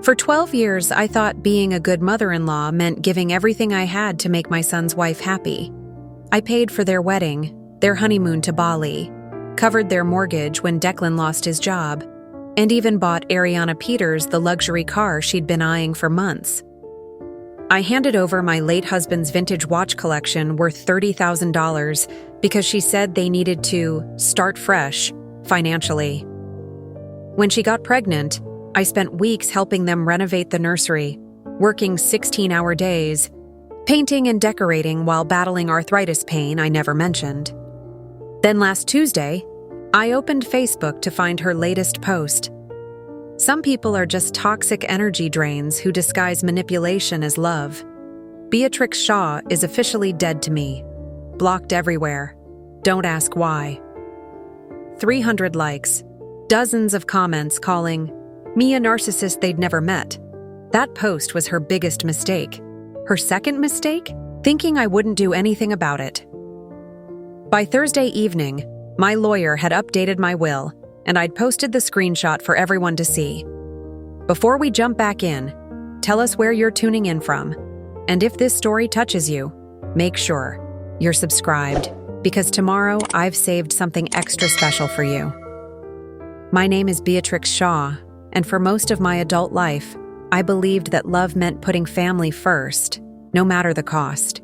For 12 years, I thought being a good mother-in-law meant giving everything I had to make my son's wife happy. I paid for their wedding, their honeymoon to Bali, covered their mortgage when Declan lost his job, and even bought Ariana Peters the luxury car she'd been eyeing for months. I handed over my late husband's vintage watch collection worth $30,000 because she said they needed to start fresh financially. When she got pregnant, I spent weeks helping them renovate the nursery, working 16-hour days, painting and decorating while battling arthritis pain I never mentioned. Then last Tuesday, I opened Facebook to find her latest post. Some people are just toxic energy drains who disguise manipulation as love. Beatrix Shaw is officially dead to me. Blocked everywhere. Don't ask why. 300 likes. Dozens of comments calling me a narcissist they'd never met. That post was her biggest mistake. Her second mistake? Thinking I wouldn't do anything about it. By Thursday evening, my lawyer had updated my will, and I'd posted the screenshot for everyone to see. Before we jump back in, tell us where you're tuning in from, and if this story touches you, make sure you're subscribed, because tomorrow I've saved something extra special for you. My name is Beatrix Shaw, and for most of my adult life, I believed that love meant putting family first, no matter the cost.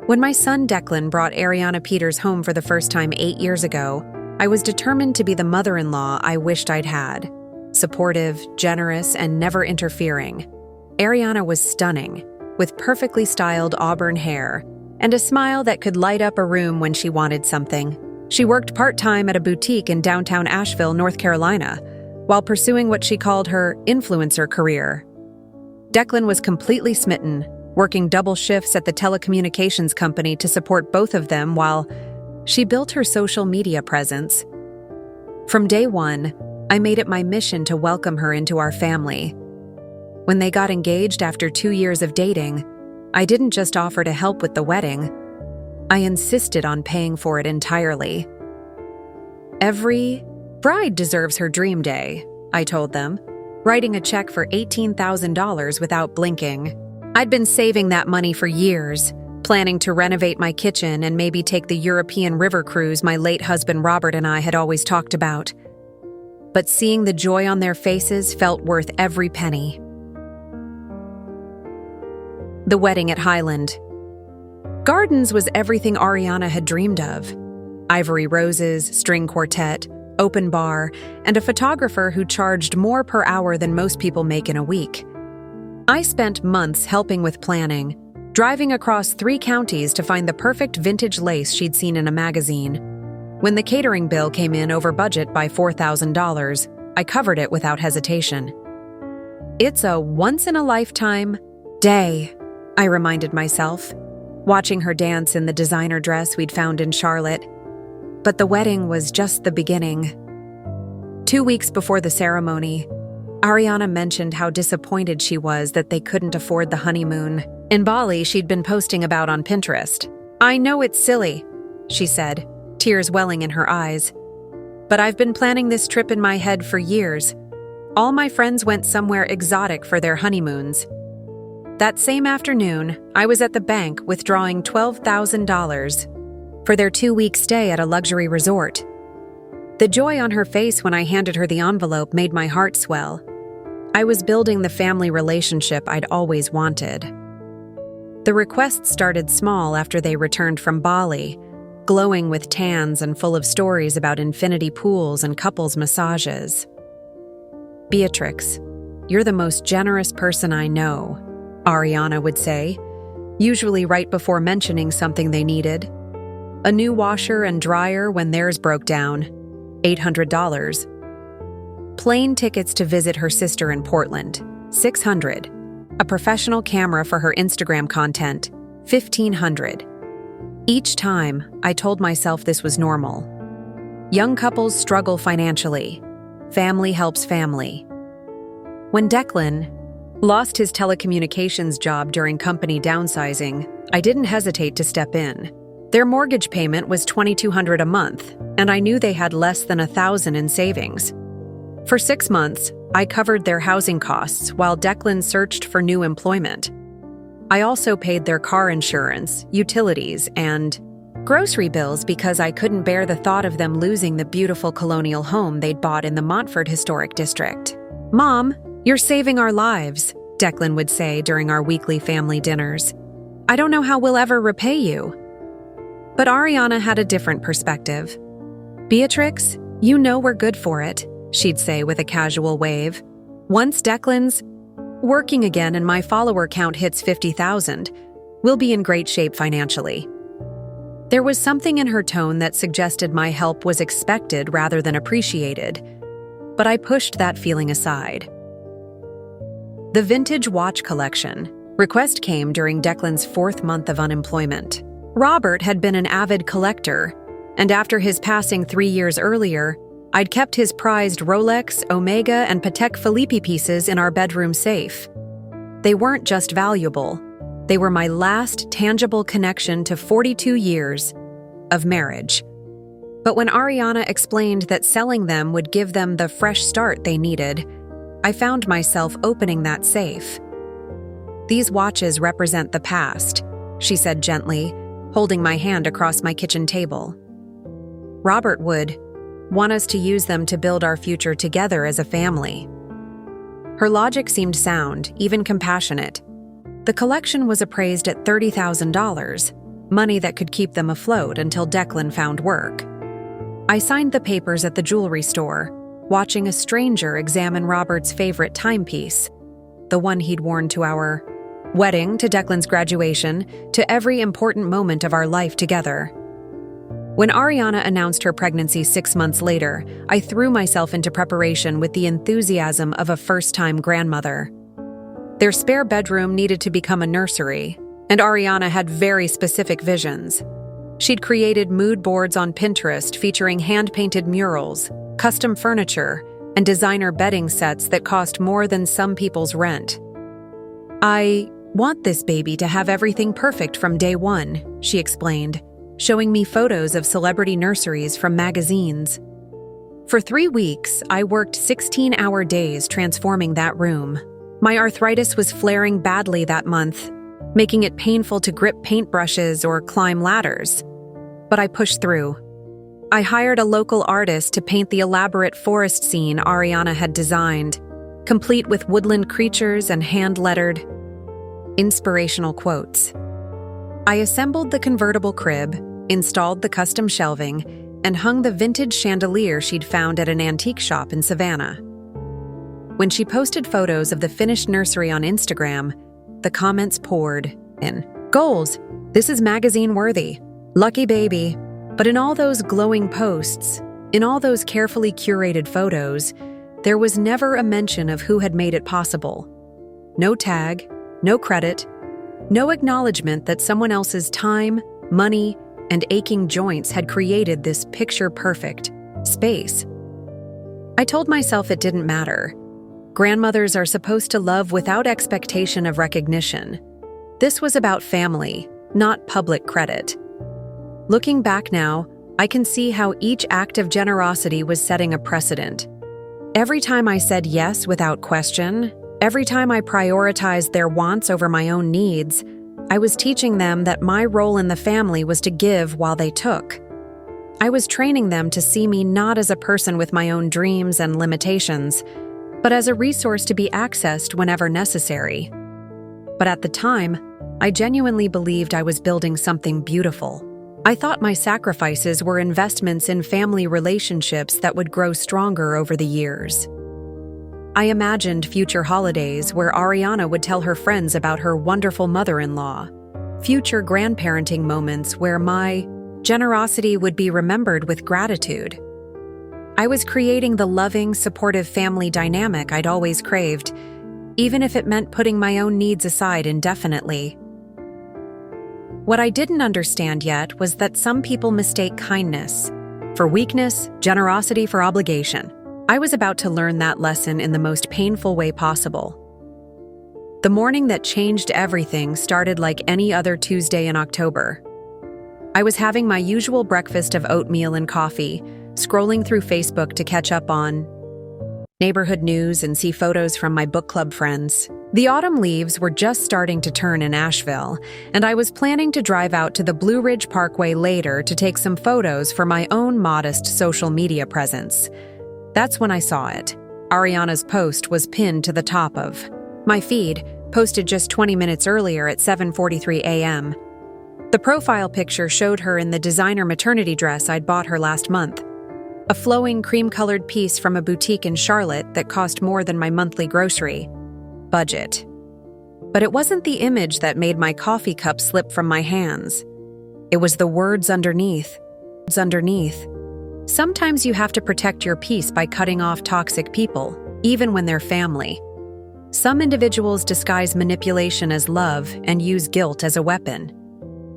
When my son Declan brought Ariana Peters home for the first time 8 years ago, I was determined to be the mother-in-law I wished I'd had. Supportive, generous, and never interfering. Ariana was stunning, with perfectly styled auburn hair, and a smile that could light up a room when she wanted something. She worked part-time at a boutique in downtown Asheville, North Carolina, while pursuing what she called her influencer career. Declan was completely smitten, working double shifts at the telecommunications company to support both of them while she built her social media presence. From day one, I made it my mission to welcome her into our family. When they got engaged after 2 years of dating, I didn't just offer to help with the wedding. I insisted on paying for it entirely. Every bride deserves her dream day, I told them, writing a check for $18,000 without blinking. I'd been saving that money for years, planning to renovate my kitchen and maybe take the European river cruise my late husband Robert and I had always talked about. But seeing the joy on their faces felt worth every penny. The wedding at Highland Gardens was everything Ariana had dreamed of. Ivory roses, string quartet, open bar, and a photographer who charged more per hour than most people make in a week. I spent months helping with planning, driving across 3 counties to find the perfect vintage lace she'd seen in a magazine. When the catering bill came in over budget by $4,000, I covered it without hesitation. It's a once-in-a-lifetime day, I reminded myself, watching her dance in the designer dress we'd found in Charlotte. But the wedding was just the beginning. 2 weeks before the ceremony, Ariana mentioned how disappointed she was that they couldn't afford the honeymoon in Bali she'd been posting about on Pinterest. "I know it's silly," she said, tears welling in her eyes. "But I've been planning this trip in my head for years. All my friends went somewhere exotic for their honeymoons." That same afternoon, I was at the bank withdrawing $12,000 for their 2-week stay at a luxury resort. The joy on her face when I handed her the envelope made my heart swell. I was building the family relationship I'd always wanted. The requests started small after they returned from Bali, glowing with tans and full of stories about infinity pools and couples massages. "Beatrix, you're the most generous person I know," Ariana would say, usually right before mentioning something they needed. A new washer and dryer when theirs broke down, $800. Plane tickets to visit her sister in Portland, $600. A professional camera for her Instagram content, $1,500. Each time, I told myself this was normal. Young couples struggle financially. Family helps family. When Declan lost his telecommunications job during company downsizing, I didn't hesitate to step in. Their mortgage payment was $2,200 a month, and I knew they had less than $1,000 in savings. For 6 months, I covered their housing costs while Declan searched for new employment. I also paid their car insurance, utilities, and grocery bills because I couldn't bear the thought of them losing the beautiful colonial home they'd bought in the Montfort Historic District. "Mom, you're saving our lives," Declan would say during our weekly family dinners. "I don't know how we'll ever repay you." But Ariana had a different perspective. "Beatrix, you know we're good for it," she'd say with a casual wave. "Once Declan's working again and my follower count hits 50,000, we'll be in great shape financially." There was something in her tone that suggested my help was expected rather than appreciated, but I pushed that feeling aside. The vintage watch collection request came during Declan's 4th month of unemployment. Robert had been an avid collector, and after his passing 3 years earlier, I'd kept his prized Rolex, Omega, and Patek Philippe pieces in our bedroom safe. They weren't just valuable, they were my last tangible connection to 42 years of marriage. But when Ariana explained that selling them would give them the fresh start they needed, I found myself opening that safe. "These watches represent the past," she said gently, holding my hand across my kitchen table. "Robert would want us to use them to build our future together as a family." Her logic seemed sound, even compassionate. The collection was appraised at $30,000, money that could keep them afloat until Declan found work. I signed the papers at the jewelry store, watching a stranger examine Robert's favorite timepiece, the one he'd worn to our wedding, to Declan's graduation, to every important moment of our life together. When Ariana announced her pregnancy 6 months later, I threw myself into preparation with the enthusiasm of a first-time grandmother. Their spare bedroom needed to become a nursery, and Ariana had very specific visions. She'd created mood boards on Pinterest featuring hand-painted murals, custom furniture, and designer bedding sets that cost more than some people's rent. "I want this baby to have everything perfect from day one," she explained, showing me photos of celebrity nurseries from magazines. For 3 weeks, I worked 16-hour days transforming that room. My arthritis was flaring badly that month, making it painful to grip paintbrushes or climb ladders. But I pushed through. I hired a local artist to paint the elaborate forest scene Ariana had designed, complete with woodland creatures and hand-lettered inspirational quotes. I assembled the convertible crib, installed the custom shelving, and hung the vintage chandelier she'd found at an antique shop in Savannah. When she posted photos of the finished nursery on Instagram, the comments poured in. "Goals, this is magazine-worthy. Lucky baby." But in all those glowing posts, in all those carefully curated photos, there was never a mention of who had made it possible. No tag, no credit, no acknowledgement that someone else's time, money, and aching joints had created this picture-perfect space. I told myself it didn't matter. Grandmothers are supposed to love without expectation of recognition. This was about family, not public credit. Looking back now, I can see how each act of generosity was setting a precedent. Every time I said yes without question, every time I prioritized their wants over my own needs, I was teaching them that my role in the family was to give while they took. I was training them to see me not as a person with my own dreams and limitations, but as a resource to be accessed whenever necessary. But at the time, I genuinely believed I was building something beautiful. I thought my sacrifices were investments in family relationships that would grow stronger over the years. I imagined future holidays where Ariana would tell her friends about her wonderful mother-in-law, future grandparenting moments where my generosity would be remembered with gratitude. I was creating the loving, supportive family dynamic I'd always craved, even if it meant putting my own needs aside indefinitely. What I didn't understand yet was that some people mistake kindness for weakness, generosity for obligation. I was about to learn that lesson in the most painful way possible. The morning that changed everything started like any other Tuesday in October. I was having my usual breakfast of oatmeal and coffee, scrolling through Facebook to catch up on neighborhood news, and see photos from my book club friends. The autumn leaves were just starting to turn in Asheville, and I was planning to drive out to the Blue Ridge Parkway later to take some photos for my own modest social media presence. That's when I saw it. Ariana's post was pinned to the top of my feed, posted just 20 minutes earlier at 7:43 a.m. The profile picture showed her in the designer maternity dress I'd bought her last month, a flowing cream-colored piece from a boutique in Charlotte that cost more than my monthly grocery budget. But it wasn't the image that made my coffee cup slip from my hands. It was the words underneath. Sometimes you have to protect your peace by cutting off toxic people, even when they're family. Some individuals disguise manipulation as love and use guilt as a weapon.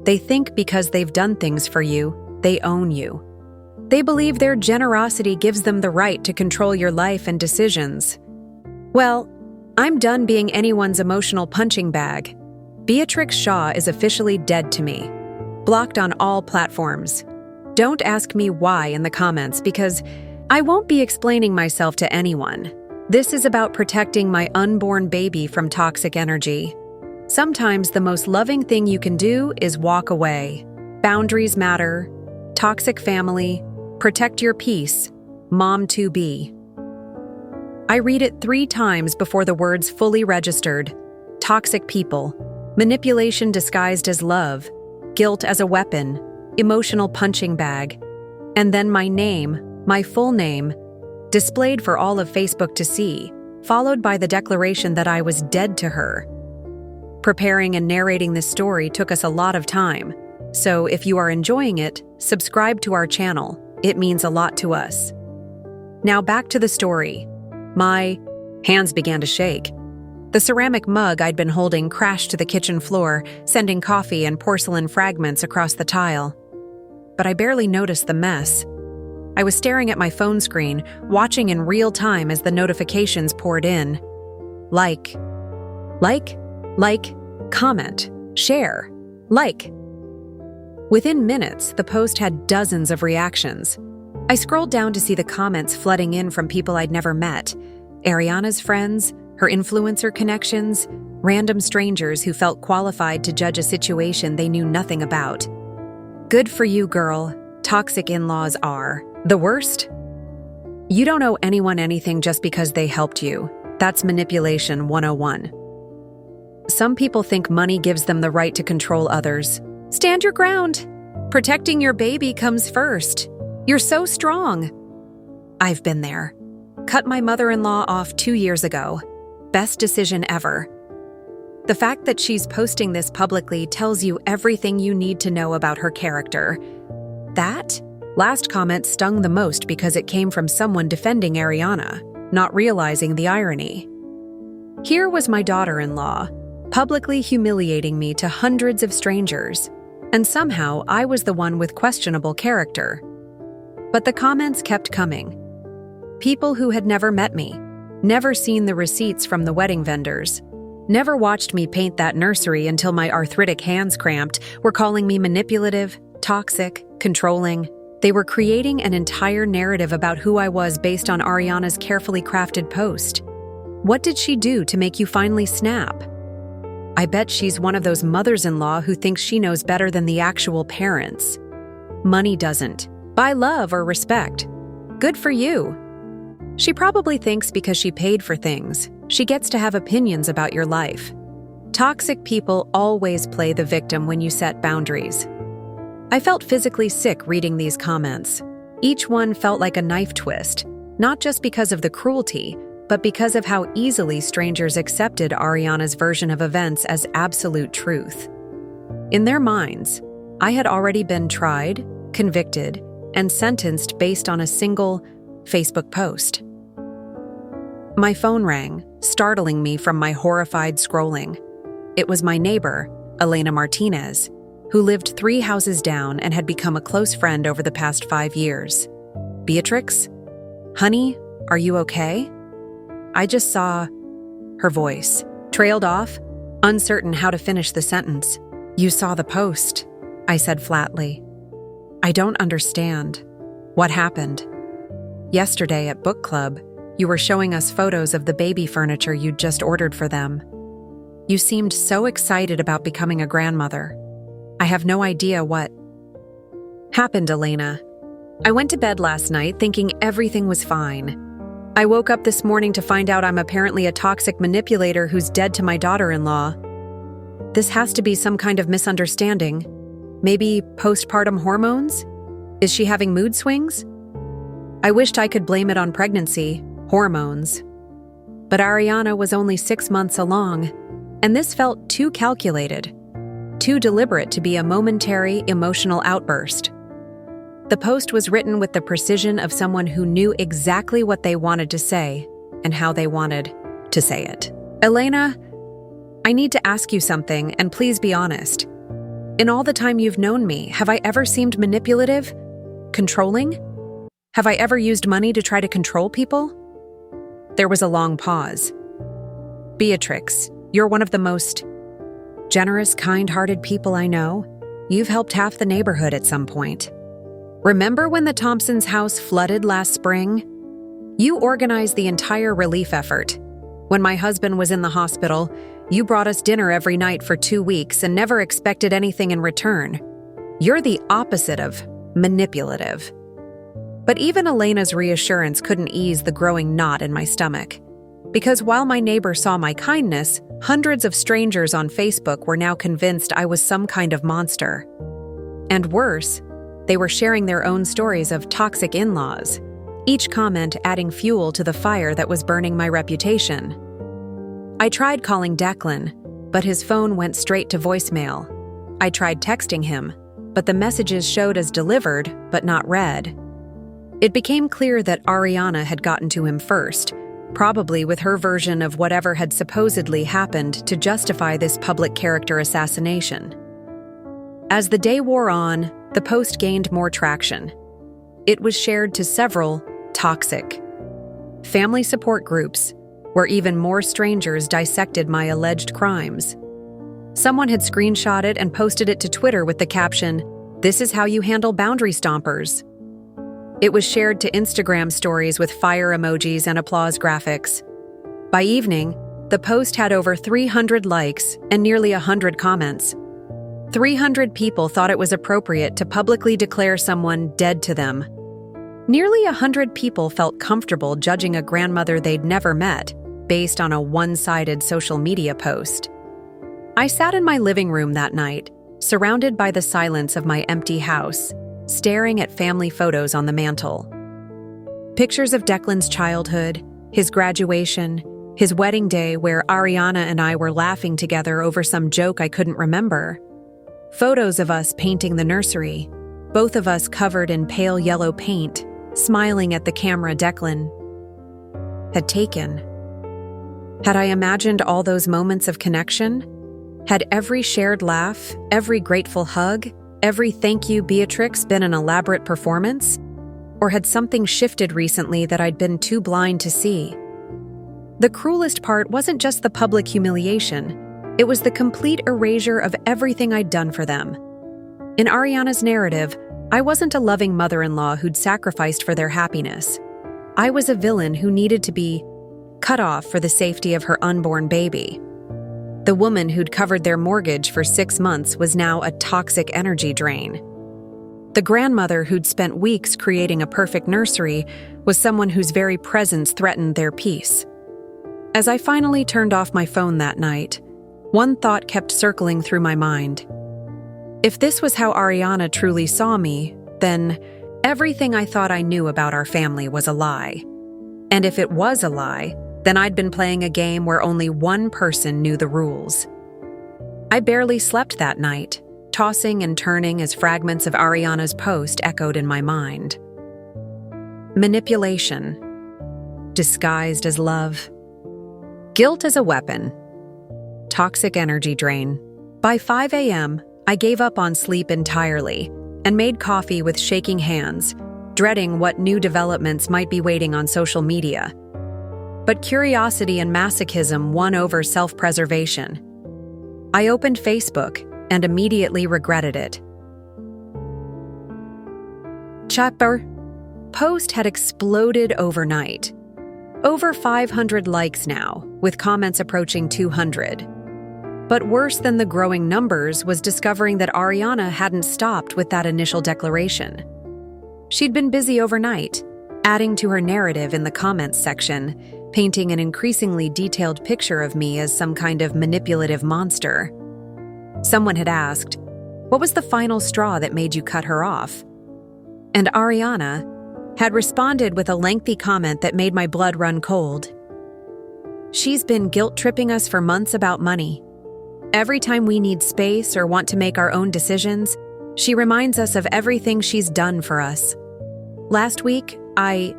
They think because they've done things for you, they own you. They believe their generosity gives them the right to control your life and decisions. Well, I'm done being anyone's emotional punching bag. Beatrix Shaw is officially dead to me. Blocked on all platforms. Don't ask me why in the comments, because I won't be explaining myself to anyone. This is about protecting my unborn baby from toxic energy. Sometimes the most loving thing you can do is walk away. Boundaries matter. Toxic family. Protect your peace. Mom to be. I read it 3 times before the words fully registered. Toxic people. Manipulation disguised as love. Guilt as a weapon. Emotional punching bag. And then my name, my full name, displayed for all of Facebook to see, followed by the declaration that I was dead to her. Preparing and narrating this story took us a lot of time, so if you are enjoying it, subscribe to our channel. It means a lot to us. Now back to the story. My hands began to shake. The ceramic mug I'd been holding crashed to the kitchen floor, sending coffee and porcelain fragments across the tile. But I barely noticed the mess. I was staring at my phone screen, watching in real time as the notifications poured in. Like, comment, share, like. Within minutes, the post had dozens of reactions. I scrolled down to see the comments flooding in from people I'd never met. Ariana's friends, her influencer connections, random strangers who felt qualified to judge a situation they knew nothing about. Good for you, girl. Toxic in-laws are the worst. You don't owe anyone anything just because they helped you. That's manipulation 101. Some people think money gives them the right to control others. Stand your ground. Protecting your baby comes first. You're so strong. I've been there. Cut my mother-in-law off 2 years ago. Best decision ever. The fact that she's posting this publicly tells you everything you need to know about her character. That last comment stung the most because it came from someone defending Ariana, not realizing the irony. Here was my daughter-in-law, publicly humiliating me to hundreds of strangers, and somehow I was the one with questionable character. But the comments kept coming. People who had never met me, never seen the receipts from the wedding vendors, never watched me paint that nursery until my arthritic hands cramped, were calling me manipulative, toxic, controlling. They were creating an entire narrative about who I was based on Ariana's carefully crafted post. What did she do to make you finally snap? I bet she's one of those mothers-in-law who thinks she knows better than the actual parents. Money doesn't buy love or respect. Good for you. She probably thinks because she paid for things, she gets to have opinions about your life. Toxic people always play the victim when you set boundaries. I felt physically sick reading these comments. Each one felt like a knife twist, not just because of the cruelty, but because of how easily strangers accepted Ariana's version of events as absolute truth. In their minds, I had already been tried, convicted, and sentenced based on a single Facebook post. My phone rang, startling me from my horrified scrolling. It was my neighbor, Elena Martinez, who lived 3 houses down and had become a close friend over the past 5 years. Beatrix? Honey, are you okay? I just saw her voice, trailed off, uncertain how to finish the sentence. You saw the post, I said flatly. I don't understand. What happened? Yesterday at book club, you were showing us photos of the baby furniture you'd just ordered for them. You seemed so excited about becoming a grandmother. I have no idea what happened, Elena. I went to bed last night thinking everything was fine. I woke up this morning to find out I'm apparently a toxic manipulator who's dead to my daughter-in-law. This has to be some kind of misunderstanding. Maybe postpartum hormones? Is she having mood swings? I wished I could blame it on pregnancy, hormones. But Ariana was only 6 months along, and this felt too calculated, too deliberate to be a momentary emotional outburst. The post was written with the precision of someone who knew exactly what they wanted to say and how they wanted to say it. Elena, I need to ask you something, and please be honest. In all the time you've known me, have I ever seemed manipulative? Controlling? Have I ever used money to try to control people? There was a long pause. Beatrix, you're one of the most generous, kind-hearted people I know. You've helped half the neighborhood at some point. Remember when the Thompsons' house flooded last spring? You organized the entire relief effort. When my husband was in the hospital, you brought us dinner every night for 2 weeks and never expected anything in return. You're the opposite of manipulative. But even Elena's reassurance couldn't ease the growing knot in my stomach. Because while my neighbor saw my kindness, hundreds of strangers on Facebook were now convinced I was some kind of monster. And worse, they were sharing their own stories of toxic in-laws, each comment adding fuel to the fire that was burning my reputation. I tried calling Declan, but his phone went straight to voicemail. I tried texting him, but the messages showed as delivered, but not read. It became clear that Ariana had gotten to him first, probably with her version of whatever had supposedly happened to justify this public character assassination. As the day wore on, the post gained more traction. It was shared to several toxic family support groups, where even more strangers dissected my alleged crimes. Someone had screenshotted and posted it to Twitter with the caption, "This is how you handle boundary stompers." It was shared to Instagram stories with fire emojis and applause graphics. By evening, the post had over 300 likes and nearly 100 comments. 300 people thought it was appropriate to publicly declare someone dead to them. Nearly 100 people felt comfortable judging a grandmother they'd never met based on a one-sided social media post. I sat in my living room that night, surrounded by the silence of my empty house, staring at family photos on the mantle. Pictures of Declan's childhood, his graduation, his wedding day where Ariana and I were laughing together over some joke I couldn't remember. Photos of us painting the nursery, both of us covered in pale yellow paint, smiling at the camera Declan had taken. Had I imagined all those moments of connection? Had every shared laugh, every grateful hug, every thank you Beatrix been an elaborate performance? Or had something shifted recently that I'd been too blind to see? The cruelest part wasn't just the public humiliation, it was the complete erasure of everything I'd done for them. In Ariana's narrative, I wasn't a loving mother-in-law who'd sacrificed for their happiness. I was a villain who needed to be cut off for the safety of her unborn baby. The woman who'd covered their mortgage for 6 months was now a toxic energy drain. The grandmother who'd spent weeks creating a perfect nursery was someone whose very presence threatened their peace. As I finally turned off my phone that night, one thought kept circling through my mind. If this was how Ariana truly saw me, then everything I thought I knew about our family was a lie. And if it was a lie, then I'd been playing a game where only one person knew the rules. I barely slept that night, tossing and turning as fragments of Ariana's post echoed in my mind. Manipulation, disguised as love. Guilt as a weapon. Toxic energy drain. By 5 a.m., I gave up on sleep entirely and made coffee with shaking hands, dreading what new developments might be waiting on social media. But curiosity and masochism won over self-preservation. I opened Facebook and immediately regretted it. Chapter post had exploded overnight. Over 500 likes now, with comments approaching 200. But worse than the growing numbers was discovering that Ariana hadn't stopped with that initial declaration. She'd been busy overnight, adding to her narrative in the comments section, painting an increasingly detailed picture of me as some kind of manipulative monster. Someone had asked, "What was the final straw that made you cut her off?" And Ariana had responded with a lengthy comment that made my blood run cold. "She's been guilt-tripping us for months about money. Every time we need space or want to make our own decisions, she reminds us of everything she's done for us. Last week, I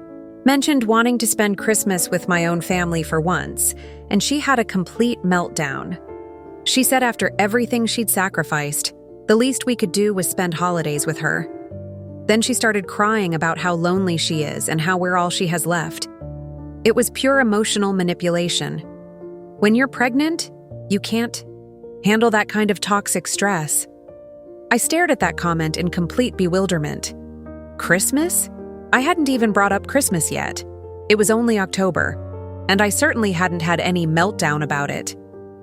mentioned wanting to spend Christmas with my own family for once, and she had a complete meltdown. She said after everything she'd sacrificed, the least we could do was spend holidays with her. Then she started crying about how lonely she is and how we're all she has left. It was pure emotional manipulation. When you're pregnant, you can't handle that kind of toxic stress." I stared at that comment in complete bewilderment. Christmas? I hadn't even brought up Christmas yet. It was only October, and I certainly hadn't had any meltdown about it.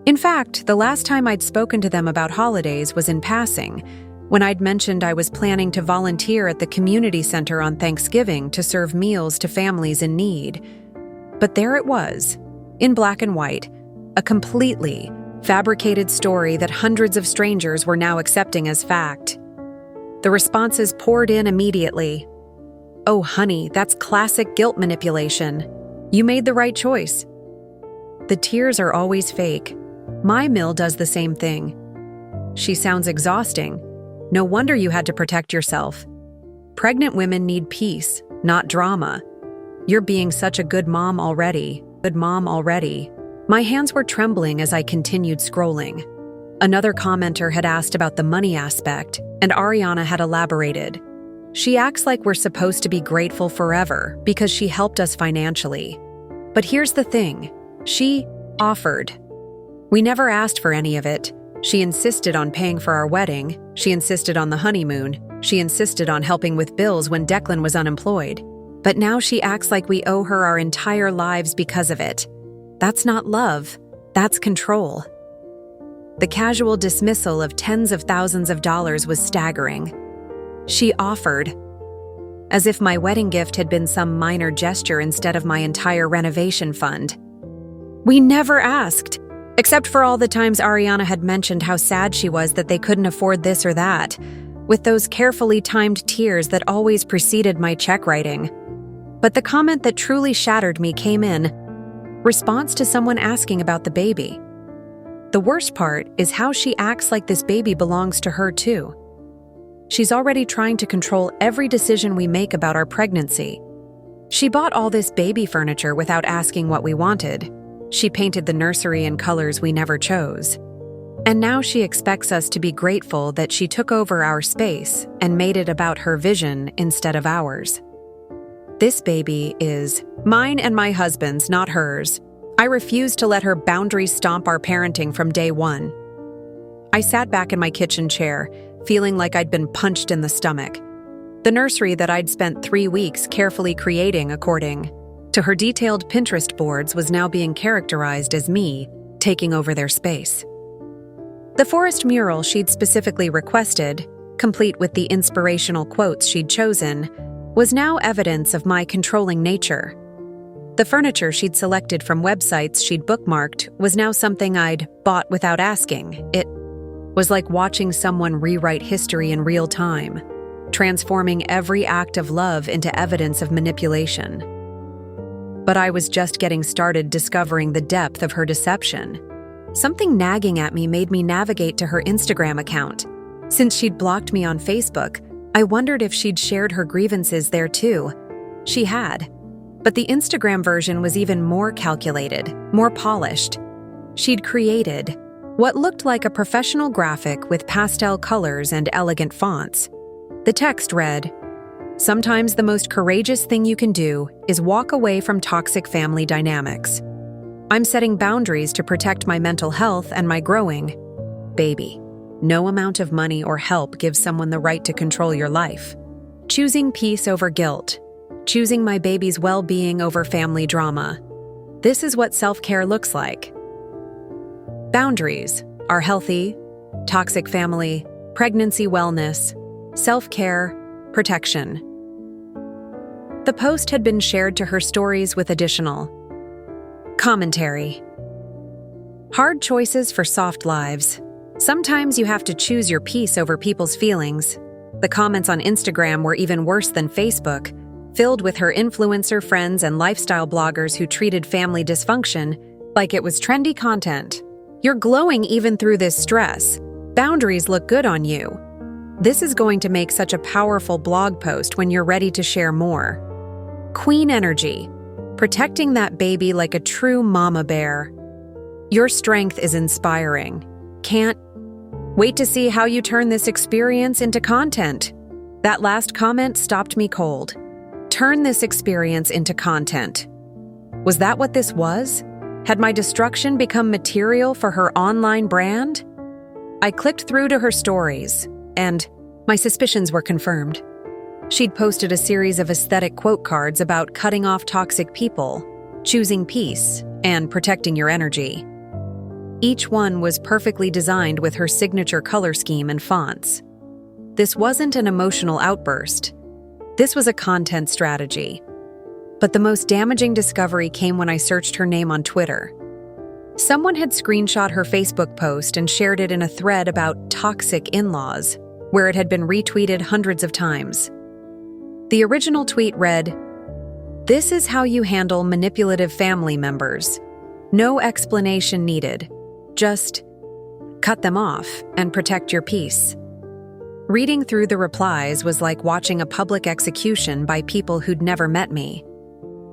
In fact, the last time I'd spoken to them about holidays was in passing, when I'd mentioned I was planning to volunteer at the community center on Thanksgiving to serve meals to families in need. But there it was, in black and white, a completely fabricated story that hundreds of strangers were now accepting as fact. The responses poured in immediately. "Oh, honey, that's classic guilt manipulation. You made the right choice." "The tears are always fake. My mill does the same thing." "She sounds exhausting. No wonder you had to protect yourself." "Pregnant women need peace, not drama. You're being such a good mom already. Good mom already." My hands were trembling as I continued scrolling. Another commenter had asked about the money aspect, and Ariana had elaborated. "She acts like we're supposed to be grateful forever because she helped us financially. But here's the thing, she offered. We never asked for any of it. She insisted on paying for our wedding, she insisted on the honeymoon, she insisted on helping with bills when Declan was unemployed. But now she acts like we owe her our entire lives because of it. That's not love, that's control." The casual dismissal of tens of thousands of dollars was staggering. She offered, as if my wedding gift had been some minor gesture instead of my entire renovation fund. We never asked, except for all the times Ariana had mentioned how sad she was that they couldn't afford this or that, with those carefully timed tears that always preceded my check writing. But the comment that truly shattered me came in response to someone asking about the baby. The worst part is how she acts like this baby belongs to her too. She's already trying to control every decision we make about our pregnancy. She bought all this baby furniture without asking what we wanted. She painted the nursery in colors we never chose. And now she expects us to be grateful that she took over our space and made it about her vision instead of ours. This baby is mine and my husband's, not hers. I refuse to let her boundaries stomp our parenting from day one. I sat back in my kitchen chair, feeling like I'd been punched in the stomach. The nursery that I'd spent 3 weeks carefully creating according to her detailed Pinterest boards was now being characterized as me taking over their space. The forest mural she'd specifically requested, complete with the inspirational quotes she'd chosen, was now evidence of my controlling nature. The furniture she'd selected from websites she'd bookmarked was now something I'd bought without asking. It was like watching someone rewrite history in real time, transforming every act of love into evidence of manipulation. But I was just getting started discovering the depth of her deception. Something nagging at me made me navigate to her Instagram account. Since she'd blocked me on Facebook, I wondered if she'd shared her grievances there too. She had. But the Instagram version was even more calculated, more polished. She'd created what looked like a professional graphic with pastel colors and elegant fonts. The text read, "Sometimes the most courageous thing you can do is walk away from toxic family dynamics. I'm setting boundaries to protect my mental health and my growing baby. No amount of money or help gives someone the right to control your life. Choosing peace over guilt. Choosing my baby's well-being over family drama. This is what self-care looks like. Boundaries are healthy, toxic family, pregnancy wellness, self-care, protection. The post had been shared to her stories with additional commentary. Hard choices for soft lives. Sometimes you have to choose your peace over people's feelings. The comments on Instagram were even worse than Facebook, filled with her influencer friends and lifestyle bloggers who treated family dysfunction like it was trendy content. You're glowing even through this stress. Boundaries look good on you. This is going to make such a powerful blog post when you're ready to share more. Queen energy. Protecting that baby like a true mama bear. Your strength is inspiring. Can't wait to see how you turn this experience into content. That last comment stopped me cold. Turn this experience into content. Was that what this was? Had my destruction become material for her online brand? I clicked through to her stories, and my suspicions were confirmed. She'd posted a series of aesthetic quote cards about cutting off toxic people, choosing peace, and protecting your energy. Each one was perfectly designed with her signature color scheme and fonts. This wasn't an emotional outburst. This was a content strategy. But the most damaging discovery came when I searched her name on Twitter. Someone had screenshot her Facebook post and shared it in a thread about toxic in-laws, where it had been retweeted hundreds of times. The original tweet read, "This is how you handle manipulative family members. No explanation needed. Just cut them off and protect your peace." Reading through the replies was like watching a public execution by people who'd never met me.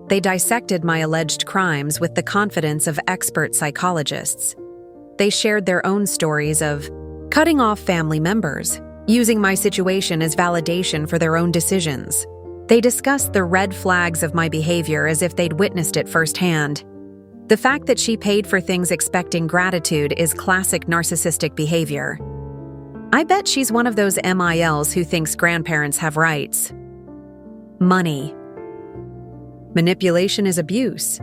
They dissected my alleged crimes with the confidence of expert psychologists. They shared their own stories of cutting off family members, using my situation as validation for their own decisions. They discussed the red flags of my behavior as if they'd witnessed it firsthand. The fact that she paid for things expecting gratitude is classic narcissistic behavior. I bet she's one of those MILs who thinks grandparents have rights. Money. Manipulation is abuse.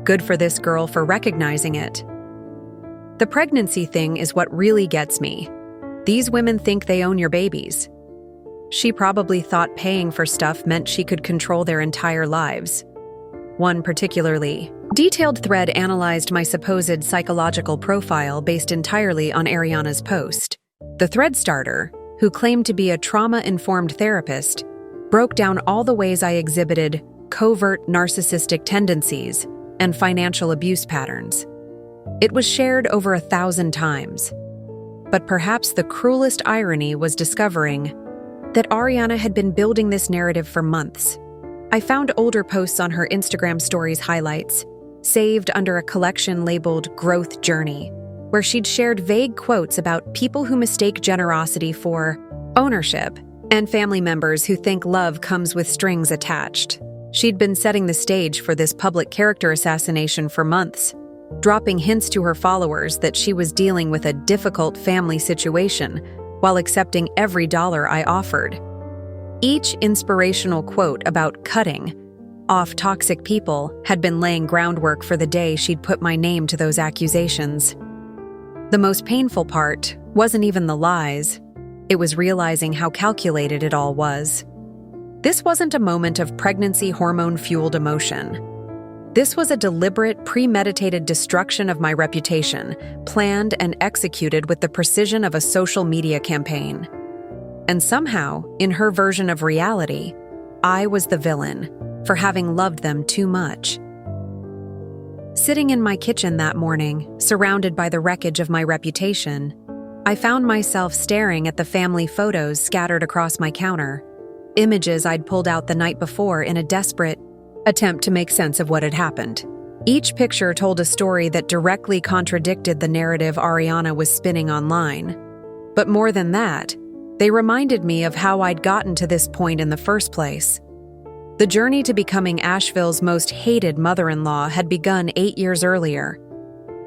Good for this girl for recognizing it. The pregnancy thing is what really gets me. These women think they own your babies. She probably thought paying for stuff meant she could control their entire lives. One particularly detailed thread analyzed my supposed psychological profile based entirely on Ariana's post. The thread starter, who claimed to be a trauma-informed therapist, broke down all the ways I exhibited covert narcissistic tendencies and financial abuse patterns. It was shared over 1,000 times. But perhaps the cruelest irony was discovering that Ariana had been building this narrative for months. I found older posts on her Instagram stories highlights, saved under a collection labeled Growth Journey, where she'd shared vague quotes about people who mistake generosity for ownership and family members who think love comes with strings attached. She'd been setting the stage for this public character assassination for months, dropping hints to her followers that she was dealing with a difficult family situation while accepting every dollar I offered. Each inspirational quote about cutting off toxic people had been laying groundwork for the day she'd put my name to those accusations. The most painful part wasn't even the lies. It was realizing how calculated it all was. This wasn't a moment of pregnancy hormone-fueled emotion. This was a deliberate, premeditated destruction of my reputation, planned and executed with the precision of a social media campaign. And somehow, in her version of reality, I was the villain for having loved them too much. Sitting in my kitchen that morning, surrounded by the wreckage of my reputation, I found myself staring at the family photos scattered across my counter, images I'd pulled out the night before in a desperate attempt to make sense of what had happened. Each picture told a story that directly contradicted the narrative Ariana was spinning online. But more than that, they reminded me of how I'd gotten to this point in the first place. The journey to becoming Asheville's most hated mother-in-law had begun 8 years earlier.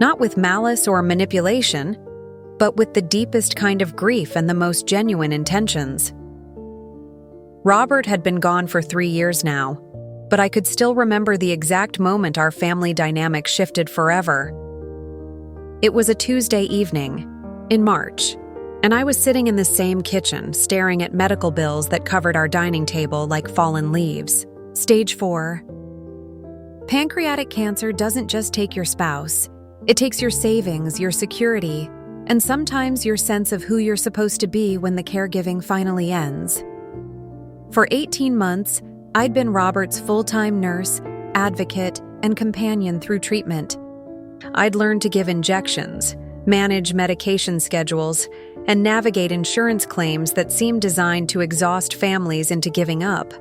Not with malice or manipulation, but with the deepest kind of grief and the most genuine intentions. Robert had been gone for 3 years now. but I could still remember the exact moment our family dynamic shifted forever. It was a Tuesday evening, in March, and I was sitting in the same kitchen, staring at medical bills that covered our dining table like fallen leaves. Stage 4. Pancreatic cancer doesn't just take your spouse. It takes your savings, your security, and sometimes your sense of who you're supposed to be when the caregiving finally ends. For 18 months, I'd been Robert's full-time nurse, advocate, and companion through treatment. I'd learned to give injections, manage medication schedules, and navigate insurance claims that seemed designed to exhaust families into giving up.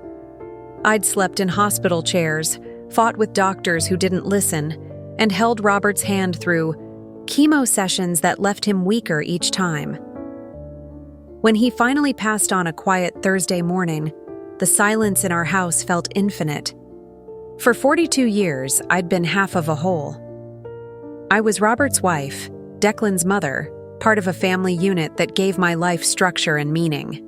I'd slept in hospital chairs, fought with doctors who didn't listen, and held Robert's hand through chemo sessions that left him weaker each time. When he finally passed on a quiet Thursday morning, the silence in our house felt infinite. For 42 years, I'd been half of a whole. I was Robert's wife, Declan's mother, part of a family unit that gave my life structure and meaning.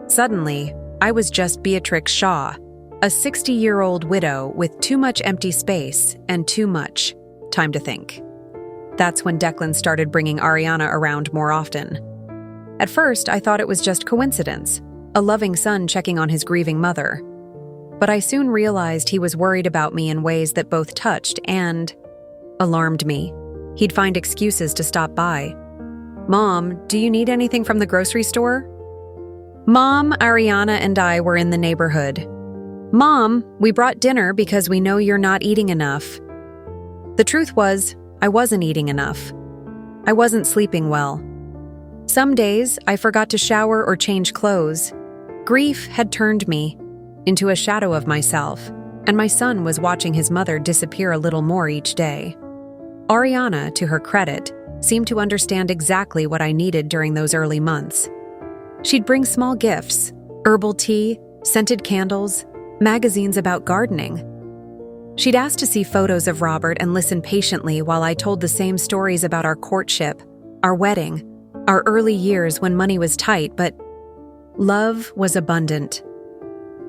Suddenly, I was just Beatrix Shaw, a 60-year-old widow with too much empty space and too much time to think. That's when Declan started bringing Ariana around more often. At first, I thought it was just coincidence, a loving son checking on his grieving mother. But I soon realized he was worried about me in ways that both touched and alarmed me. He'd find excuses to stop by. "Mom, do you need anything from the grocery store?" "Mom, Ariana and I were in the neighborhood." "Mom, we brought dinner because we know you're not eating enough." The truth was, I wasn't eating enough. I wasn't sleeping well. Some days, I forgot to shower or change clothes. Grief had turned me into a shadow of myself, and my son was watching his mother disappear a little more each day. Ariana, to her credit, seemed to understand exactly what I needed during those early months. She'd bring small gifts, herbal tea, scented candles, magazines about gardening. She'd ask to see photos of Robert and listen patiently while I told the same stories about our courtship, our wedding, our early years when money was tight, but love was abundant.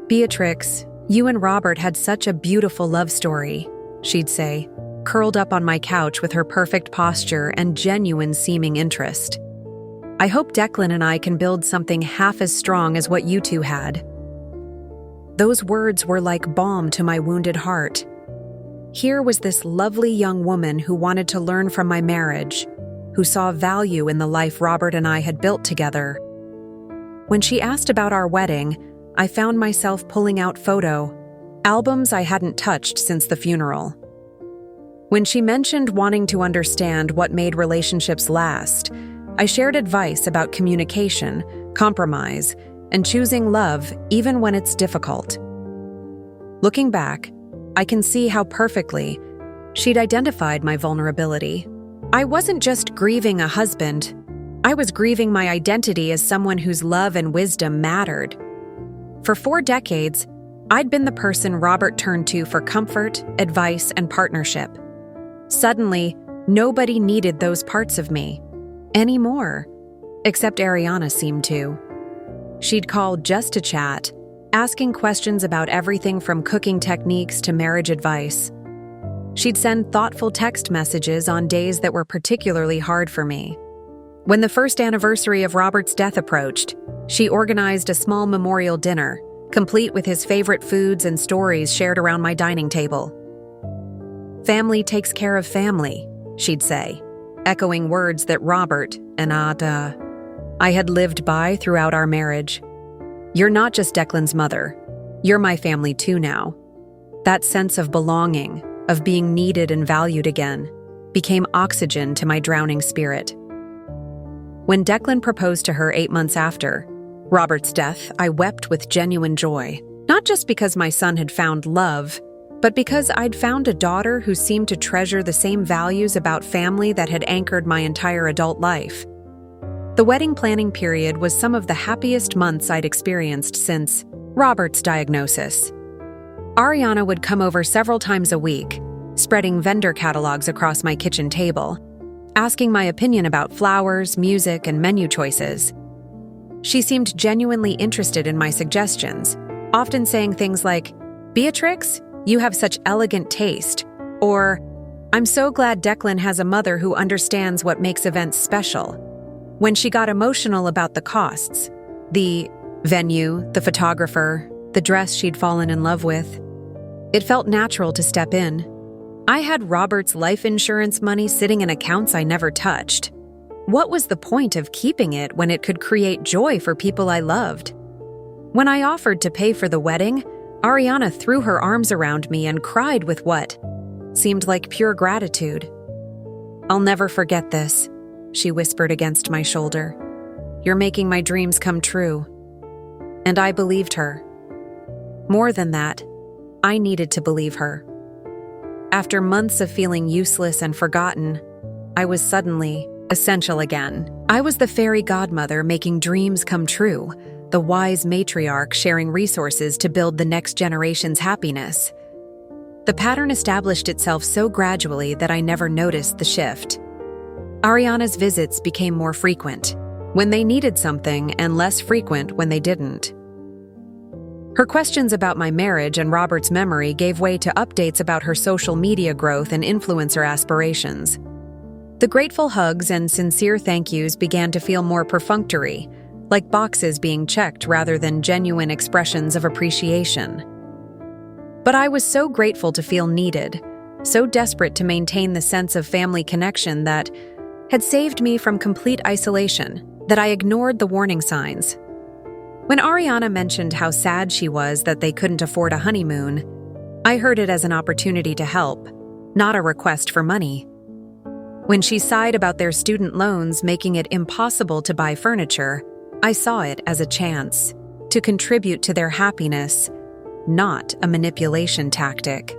"Beatrix, you and Robert had such a beautiful love story," she'd say, curled up on my couch with her perfect posture and genuine seeming interest. "I hope Declan and I can build something half as strong as what you two had." Those words were like balm to my wounded heart. Here was this lovely young woman who wanted to learn from my marriage, who saw value in the life Robert and I had built together. When she asked about our wedding, I found myself pulling out photo albums I hadn't touched since the funeral. When she mentioned wanting to understand what made relationships last, I shared advice about communication, compromise, and choosing love even when it's difficult. Looking back, I can see how perfectly she'd identified my vulnerability. I wasn't just grieving a husband, I was grieving my identity as someone whose love and wisdom mattered. For 4 decades, I'd been the person Robert turned to for comfort, advice, and partnership. Suddenly, nobody needed those parts of me anymore, except Ariana seemed to. She'd call just to chat, asking questions about everything from cooking techniques to marriage advice. She'd send thoughtful text messages on days that were particularly hard for me. When the first anniversary of Robert's death approached, she organized a small memorial dinner, complete with his favorite foods and stories shared around my dining table. "Family takes care of family," she'd say, echoing words that Robert and I had lived by throughout our marriage. "You're not just Declan's mother. You're my family too now." That sense of belonging, of being needed and valued again, became oxygen to my drowning spirit. When Declan proposed to her 8 months after Robert's death, I wept with genuine joy, not just because my son had found love, but because I'd found a daughter who seemed to treasure the same values about family that had anchored my entire adult life. The wedding planning period was some of the happiest months I'd experienced since Robert's diagnosis. Ariana would come over several times a week, spreading vendor catalogs across my kitchen table, asking my opinion about flowers, music, and menu choices. She seemed genuinely interested in my suggestions, often saying things like, "Beatrix, "You have such elegant taste," or "I'm so glad Declan has a mother who understands what makes events special." When she got emotional about the costs, the venue, the photographer, the dress she'd fallen in love with, it felt natural to step in. I had Robert's life insurance money sitting in accounts I never touched. What was the point of keeping it when it could create joy for people I loved? When I offered to pay for the wedding, Ariana threw her arms around me and cried with what seemed like pure gratitude. "I'll never forget this," she whispered against my shoulder. "You're making my dreams come true." And I believed her. More than that, I needed to believe her. After months of feeling useless and forgotten, I was suddenly essential again. I was the fairy godmother making dreams come true, the wise matriarch sharing resources to build the next generation's happiness. The pattern established itself so gradually that I never noticed the shift. Ariana's visits became more frequent when they needed something and less frequent when they didn't. Her questions about my marriage and Robert's memory gave way to updates about her social media growth and influencer aspirations. The grateful hugs and sincere thank yous began to feel more perfunctory, like boxes being checked rather than genuine expressions of appreciation. But I was so grateful to feel needed, so desperate to maintain the sense of family connection that had saved me from complete isolation, that I ignored the warning signs. When Ariana mentioned how sad she was that they couldn't afford a honeymoon, I heard it as an opportunity to help, not a request for money. When she sighed about their student loans making it impossible to buy furniture, I saw it as a chance to contribute to their happiness, not a manipulation tactic.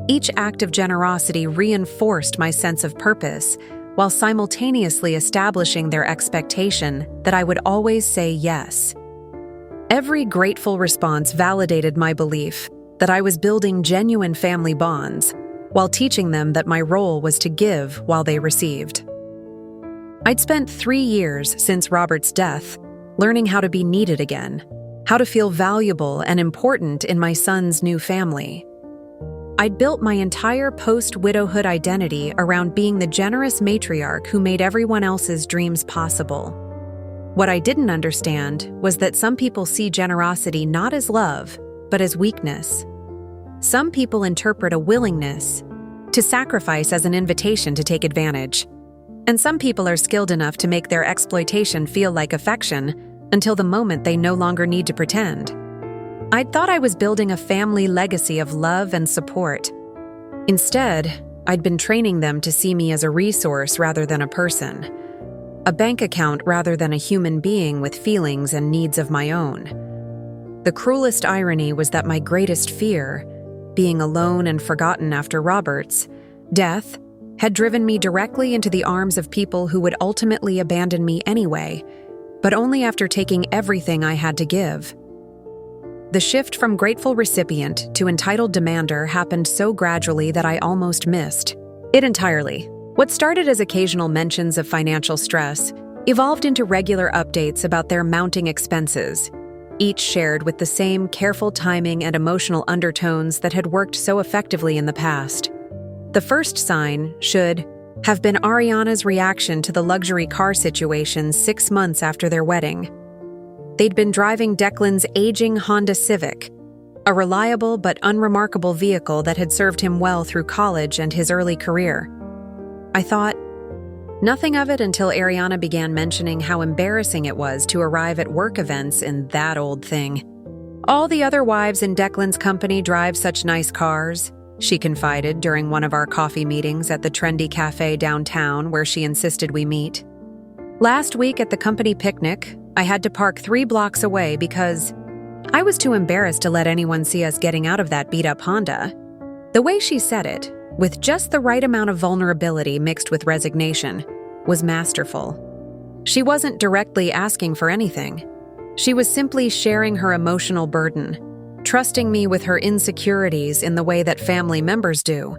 Each act of generosity reinforced my sense of purpose, while simultaneously establishing their expectation that I would always say yes. Every grateful response validated my belief that I was building genuine family bonds, while teaching them that my role was to give while they received. I'd spent 3 years since Robert's death learning how to be needed again, how to feel valuable and important in my son's new family. I'd built my entire post-widowhood identity around being the generous matriarch who made everyone else's dreams possible. What I didn't understand was that some people see generosity not as love, but as weakness. Some people interpret a willingness to sacrifice as an invitation to take advantage. And some people are skilled enough to make their exploitation feel like affection until the moment they no longer need to pretend. I'd thought I was building a family legacy of love and support. Instead, I'd been training them to see me as a resource rather than a person, a bank account rather than a human being with feelings and needs of my own. The cruelest irony was that my greatest fear, being alone and forgotten after Robert's death, had driven me directly into the arms of people who would ultimately abandon me anyway, but only after taking everything I had to give. The shift from grateful recipient to entitled demander happened so gradually that I almost missed it entirely. What started as occasional mentions of financial stress evolved into regular updates about their mounting expenses, each shared with the same careful timing and emotional undertones that had worked so effectively in the past. The first sign should have been Ariana's reaction to the luxury car situation 6 months after their wedding. They'd been driving Declan's aging Honda Civic, a reliable but unremarkable vehicle that had served him well through college and his early career. I thought nothing of it until Ariana began mentioning how embarrassing it was to arrive at work events in that old thing. "All the other wives in Declan's company drive such nice cars," she confided during one of our coffee meetings at the trendy cafe downtown where she insisted we meet. Last week at the company picnic, I had to park 3 blocks away because I was too embarrassed to let anyone see us getting out of that beat-up Honda. The way she said it, with just the right amount of vulnerability mixed with resignation, was masterful. She wasn't directly asking for anything. She was simply sharing her emotional burden, trusting me with her insecurities in the way that family members do.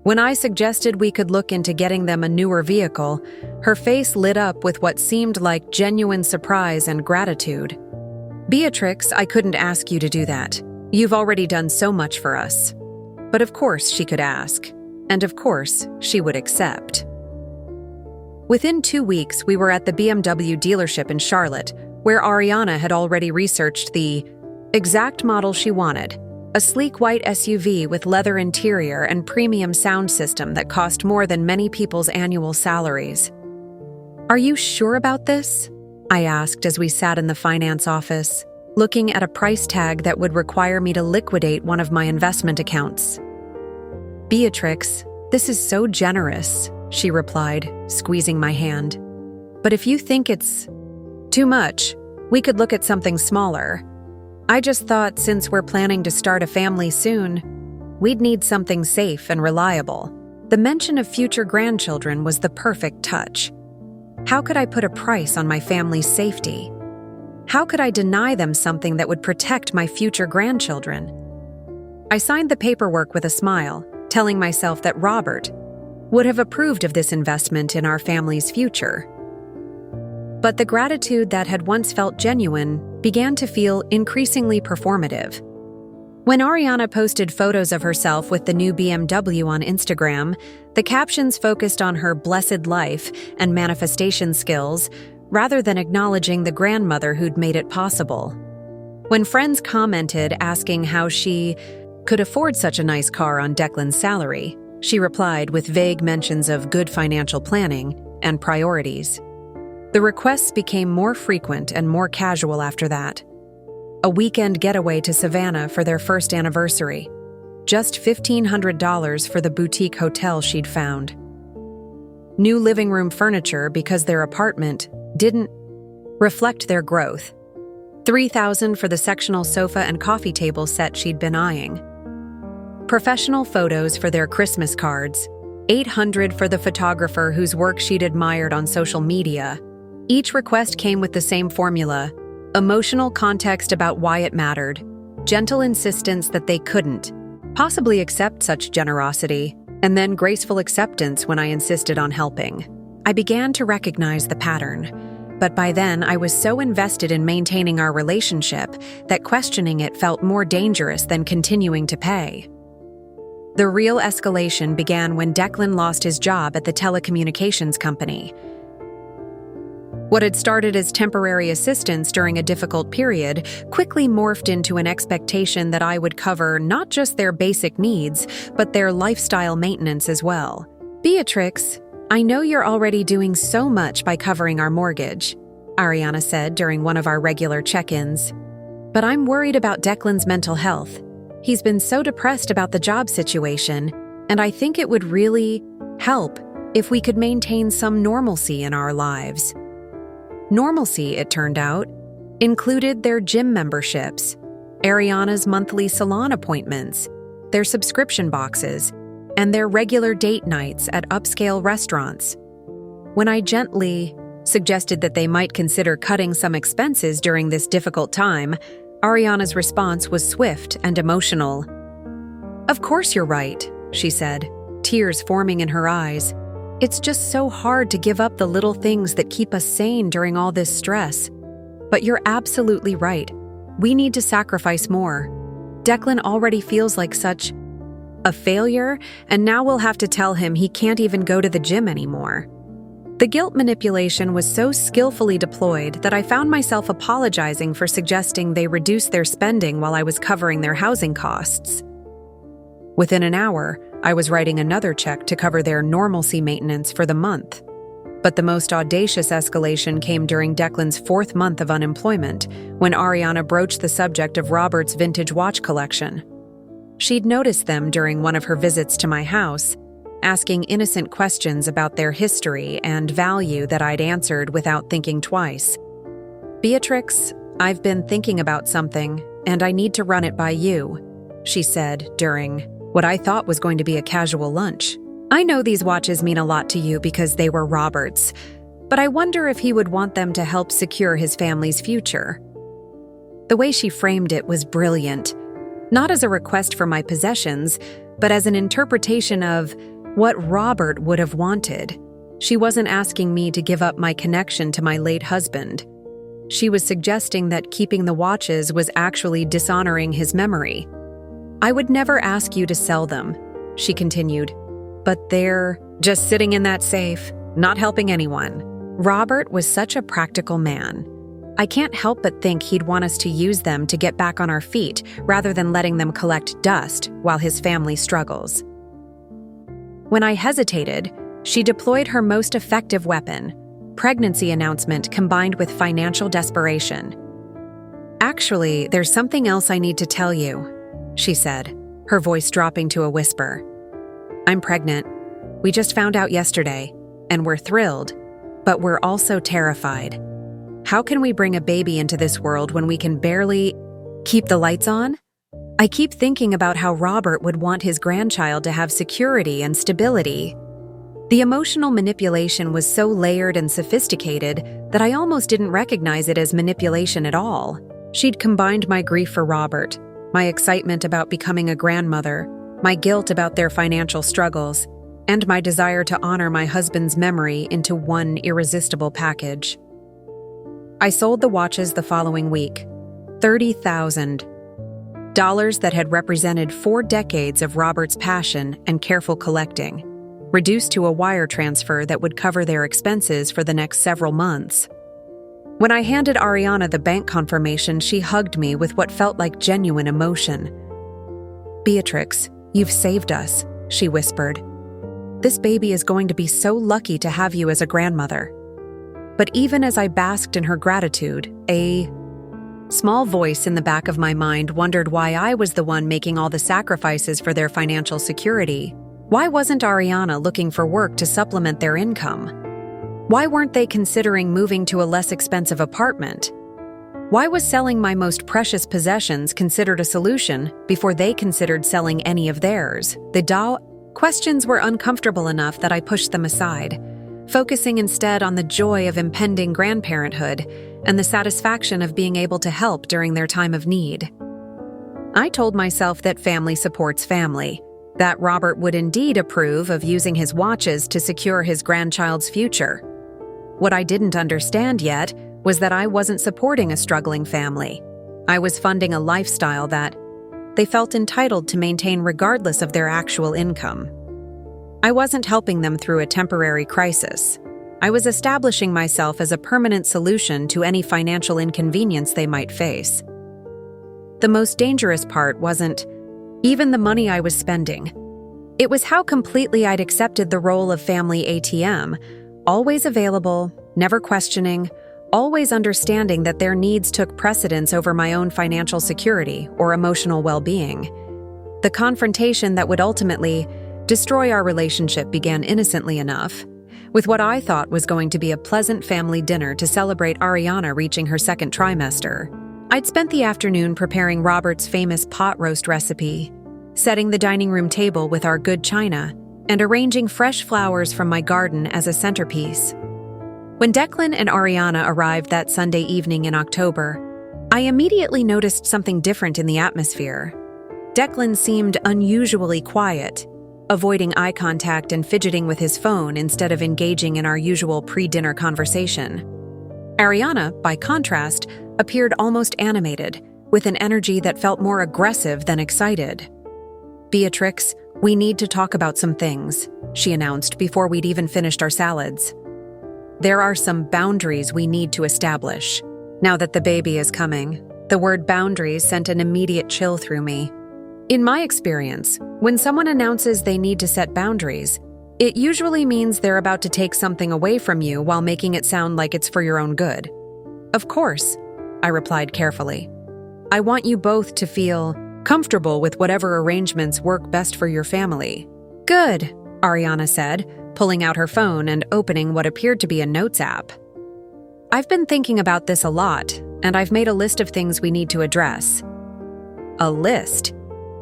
When I suggested we could look into getting them a newer vehicle, her face lit up with what seemed like genuine surprise and gratitude. "Beatrix, I couldn't ask you to do that. You've already done so much for us. But of course she could ask, and of course she would accept. Within 2 weeks, we were at the BMW dealership in Charlotte, where Ariana had already researched the exact model she wanted, a sleek white SUV with leather interior and premium sound system that cost more than many people's annual salaries. Are you sure about this? I asked as we sat in the finance office, looking at a price tag that would require me to liquidate one of my investment accounts. Beatrix, this is so generous, she replied, squeezing my hand. But if you think it's too much, we could look at something smaller. I just thought since we're planning to start a family soon, we'd need something safe and reliable. The mention of future grandchildren was the perfect touch. How could I put a price on my family's safety? How could I deny them something that would protect my future grandchildren? I signed the paperwork with a smile, telling myself that Robert would have approved of this investment in our family's future. But the gratitude that had once felt genuine began to feel increasingly performative. When Ariana posted photos of herself with the new BMW on Instagram, the captions focused on her blessed life and manifestation skills rather than acknowledging the grandmother who'd made it possible. When friends commented asking how she could afford such a nice car on Declan's salary, she replied with vague mentions of good financial planning and priorities. The requests became more frequent and more casual after that. A weekend getaway to Savannah for their first anniversary. Just $1,500 for the boutique hotel she'd found. New living room furniture because their apartment didn't reflect their growth. $3,000 for the sectional sofa and coffee table set she'd been eyeing. Professional photos for their Christmas cards. $800 for the photographer whose work she'd admired on social media. Each request came with the same formula: emotional context about why it mattered, gentle insistence that they couldn't possibly accept such generosity, and then graceful acceptance when I insisted on helping. I began to recognize the pattern, but by then I was so invested in maintaining our relationship that questioning it felt more dangerous than continuing to pay. The real escalation began when Declan lost his job at the telecommunications company. What had started as temporary assistance during a difficult period quickly morphed into an expectation that I would cover not just their basic needs, but their lifestyle maintenance as well. Beatrix, I know you're already doing so much by covering our mortgage, Ariana said during one of our regular check-ins. But I'm worried about Declan's mental health. He's been so depressed about the job situation, and I think it would really help if we could maintain some normalcy in our lives. Normalcy, it turned out, included their gym memberships, Ariana's monthly salon appointments, their subscription boxes, and their regular date nights at upscale restaurants. When I gently suggested that they might consider cutting some expenses during this difficult time, Ariana's response was swift and emotional. "Of course you're right," she said, tears forming in her eyes. "It's just so hard to give up the little things that keep us sane during all this stress. But you're absolutely right. We need to sacrifice more. Declan already feels like such a failure, and now we'll have to tell him he can't even go to the gym anymore." The guilt manipulation was so skillfully deployed that I found myself apologizing for suggesting they reduce their spending while I was covering their housing costs. Within an hour, I was writing another check to cover their normalcy maintenance for the month. But the most audacious escalation came during Declan's 4th month of unemployment, when Ariana broached the subject of Robert's vintage watch collection. She'd noticed them during one of her visits to my house, asking innocent questions about their history and value that I'd answered without thinking twice. "Beatrix, I've been thinking about something, and I need to run it by you," she said during what I thought was going to be a casual lunch. "I know these watches mean a lot to you because they were Robert's, but I wonder if he would want them to help secure his family's future." The way she framed it was brilliant, not as a request for my possessions, but as an interpretation of what Robert would have wanted. She wasn't asking me to give up my connection to my late husband. She was suggesting that keeping the watches was actually dishonoring his memory. "I would never ask you to sell them," she continued, "but they're just sitting in that safe, not helping anyone." Robert was such a practical man. I can't help but think he'd want us to use them to get back on our feet rather than letting them collect dust while his family struggles. When I hesitated, she deployed her most effective weapon, pregnancy announcement combined with financial desperation. "Actually, there's something else I need to tell you," she said, her voice dropping to a whisper. "I'm pregnant. We just found out yesterday, and we're thrilled, but we're also terrified. How can we bring a baby into this world when we can barely keep the lights on? I keep thinking about how Robert would want his grandchild to have security and stability." The emotional manipulation was so layered and sophisticated that I almost didn't recognize it as manipulation at all. She'd combined my grief for Robert, my excitement about becoming a grandmother, my guilt about their financial struggles, and my desire to honor my husband's memory into one irresistible package. I sold the watches the following week, $30,000 that had represented 4 decades of Robert's passion and careful collecting, reduced to a wire transfer that would cover their expenses for the next several months. When I handed Ariana the bank confirmation, she hugged me with what felt like genuine emotion. "Beatrix, you've saved us," she whispered. "This baby is going to be so lucky to have you as a grandmother." But even as I basked in her gratitude, a small voice in the back of my mind wondered why I was the one making all the sacrifices for their financial security. Why wasn't Ariana looking for work to supplement their income? Why weren't they considering moving to a less expensive apartment? Why was selling my most precious possessions considered a solution before they considered selling any of theirs? The questions were uncomfortable enough that I pushed them aside, focusing instead on the joy of impending grandparenthood and the satisfaction of being able to help during their time of need. I told myself that family supports family, that Robert would indeed approve of using his watches to secure his grandchild's future. What I didn't understand yet was that I wasn't supporting a struggling family. I was funding a lifestyle that they felt entitled to maintain regardless of their actual income. I wasn't helping them through a temporary crisis. I was establishing myself as a permanent solution to any financial inconvenience they might face. The most dangerous part wasn't even the money I was spending. It was how completely I'd accepted the role of family ATM, always available, never questioning, always understanding that their needs took precedence over my own financial security or emotional well-being. The confrontation that would ultimately destroy our relationship began innocently enough, with what I thought was going to be a pleasant family dinner to celebrate Ariana reaching her second trimester. I'd spent the afternoon preparing Robert's famous pot roast recipe, setting the dining room table with our good china, and arranging fresh flowers from my garden as a centerpiece. When Declan and Ariana arrived that Sunday evening in October, I immediately noticed something different in the atmosphere. Declan seemed unusually quiet, avoiding eye contact and fidgeting with his phone instead of engaging in our usual pre-dinner conversation. Ariana, by contrast, appeared almost animated, with an energy that felt more aggressive than excited. "Beatrix, we need to talk about some things," she announced before we'd even finished our salads. "There are some boundaries we need to establish. Now that the baby is coming." The word boundaries sent an immediate chill through me. In my experience, when someone announces they need to set boundaries, it usually means they're about to take something away from you while making it sound like it's for your own good. "Of course," I replied carefully. "I want you both to feel comfortable with whatever arrangements work best for your family." "Good," Ariana said, pulling out her phone and opening what appeared to be a notes app. "I've been thinking about this a lot, and I've made a list of things we need to address." A list?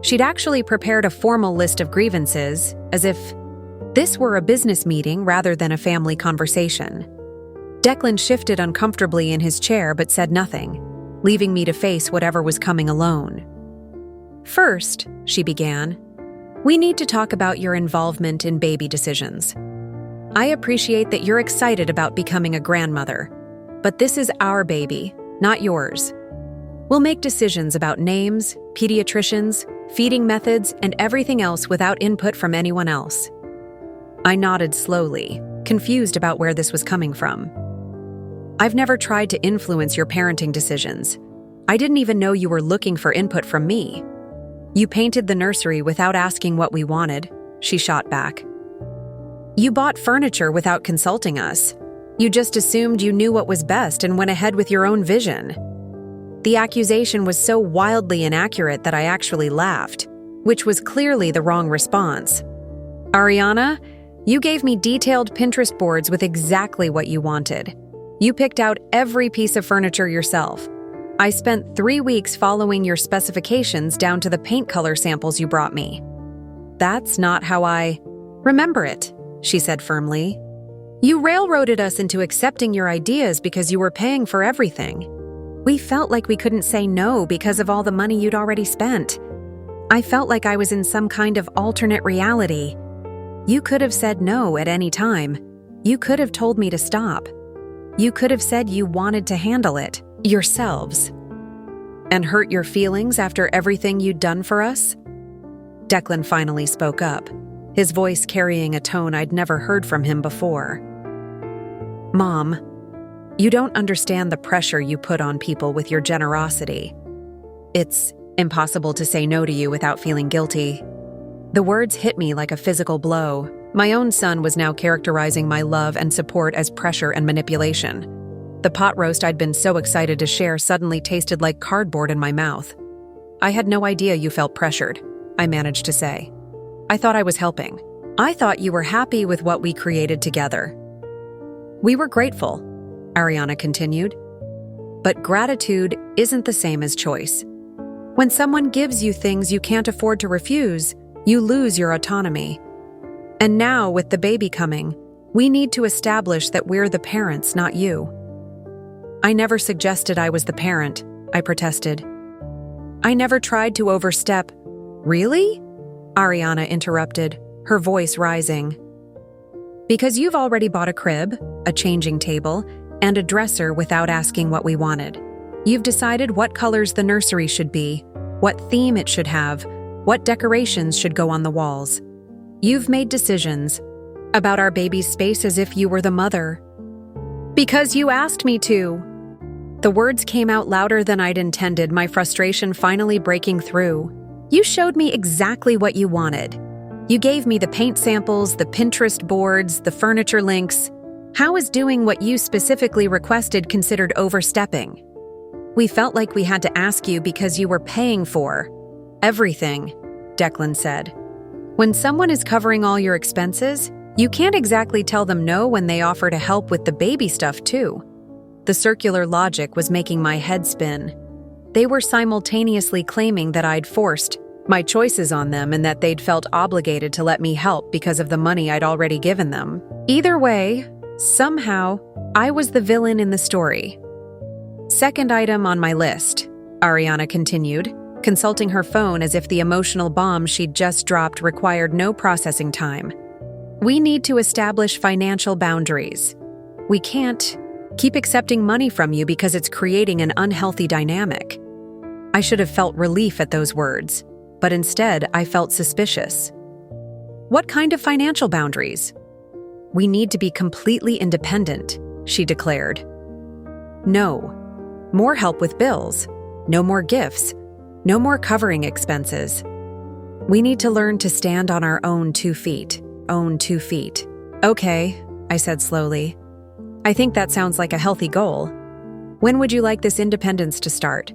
She'd actually prepared a formal list of grievances, as if this were a business meeting rather than a family conversation. Declan shifted uncomfortably in his chair but said nothing, leaving me to face whatever was coming alone. "First," she began, "we need to talk about your involvement in baby decisions. I appreciate that you're excited about becoming a grandmother, but this is our baby, not yours. We'll make decisions about names, pediatricians, feeding methods, and everything else without input from anyone else." I nodded slowly, confused about where this was coming from. "I've never tried to influence your parenting decisions. I didn't even know you were looking for input from me. You painted the nursery without asking what we wanted," she shot back. "You bought furniture without consulting us. You just assumed you knew what was best and went ahead with your own vision." The accusation was so wildly inaccurate that I actually laughed, which was clearly the wrong response. "Ariana, you gave me detailed Pinterest boards with exactly what you wanted. You picked out every piece of furniture yourself. I spent 3 weeks following your specifications down to the paint color samples you brought me." "That's not how I remember it," she said firmly. "You railroaded us into accepting your ideas because you were paying for everything. We felt like we couldn't say no because of all the money you'd already spent. I felt like I was in some kind of alternate reality. You could have said no at any time. You could have told me to stop. You could have said you wanted to handle it yourselves. And hurt your feelings after everything you'd done for us?" Declan finally spoke up, his voice carrying a tone I'd never heard from him before. "Mom, you don't understand the pressure you put on people with your generosity. It's impossible to say no to you without feeling guilty." The words hit me like a physical blow. My own son was now characterizing my love and support as pressure and manipulation. The pot roast I'd been so excited to share suddenly tasted like cardboard in my mouth. "I had no idea you felt pressured," I managed to say. "I thought I was helping. I thought you were happy with what we created together." "We were grateful," Ariana continued. "But gratitude isn't the same as choice. When someone gives you things you can't afford to refuse, you lose your autonomy. And now, with the baby coming, we need to establish that we're the parents, not you." "I never suggested I was the parent," I protested. "I never tried to overstep." "Really?" Ariana interrupted, her voice rising. "Because you've already bought a crib, a changing table, and a dresser without asking what we wanted. You've decided what colors the nursery should be, what theme it should have, what decorations should go on the walls. You've made decisions about our baby's space as if you were the mother. Because you asked me to." The words came out louder than I'd intended, my frustration finally breaking through. "You showed me exactly what you wanted. You gave me the paint samples, the Pinterest boards, the furniture links. How is doing what you specifically requested considered overstepping? We felt like we had to ask you because you were paying for everything," Declan said. "When someone is covering all your expenses, you can't exactly tell them no when they offer to help with the baby stuff too." The circular logic was making my head spin. They were simultaneously claiming that I'd forced my choices on them and that they'd felt obligated to let me help because of the money I'd already given them. Either way, somehow, I was the villain in the story. "Second item on my list," Ariana continued, consulting her phone as if the emotional bomb she'd just dropped required no processing time. "We need to establish financial boundaries. We can't keep accepting money from you because it's creating an unhealthy dynamic." I should have felt relief at those words, but instead I felt suspicious. "What kind of financial boundaries?" "We need to be completely independent," she declared. "No. More help with bills. No more gifts. No more covering expenses. We need to learn to stand on our own 2 feet. Own 2 feet." "Okay," I said slowly. "I think that sounds like a healthy goal. When would you like this independence to start?"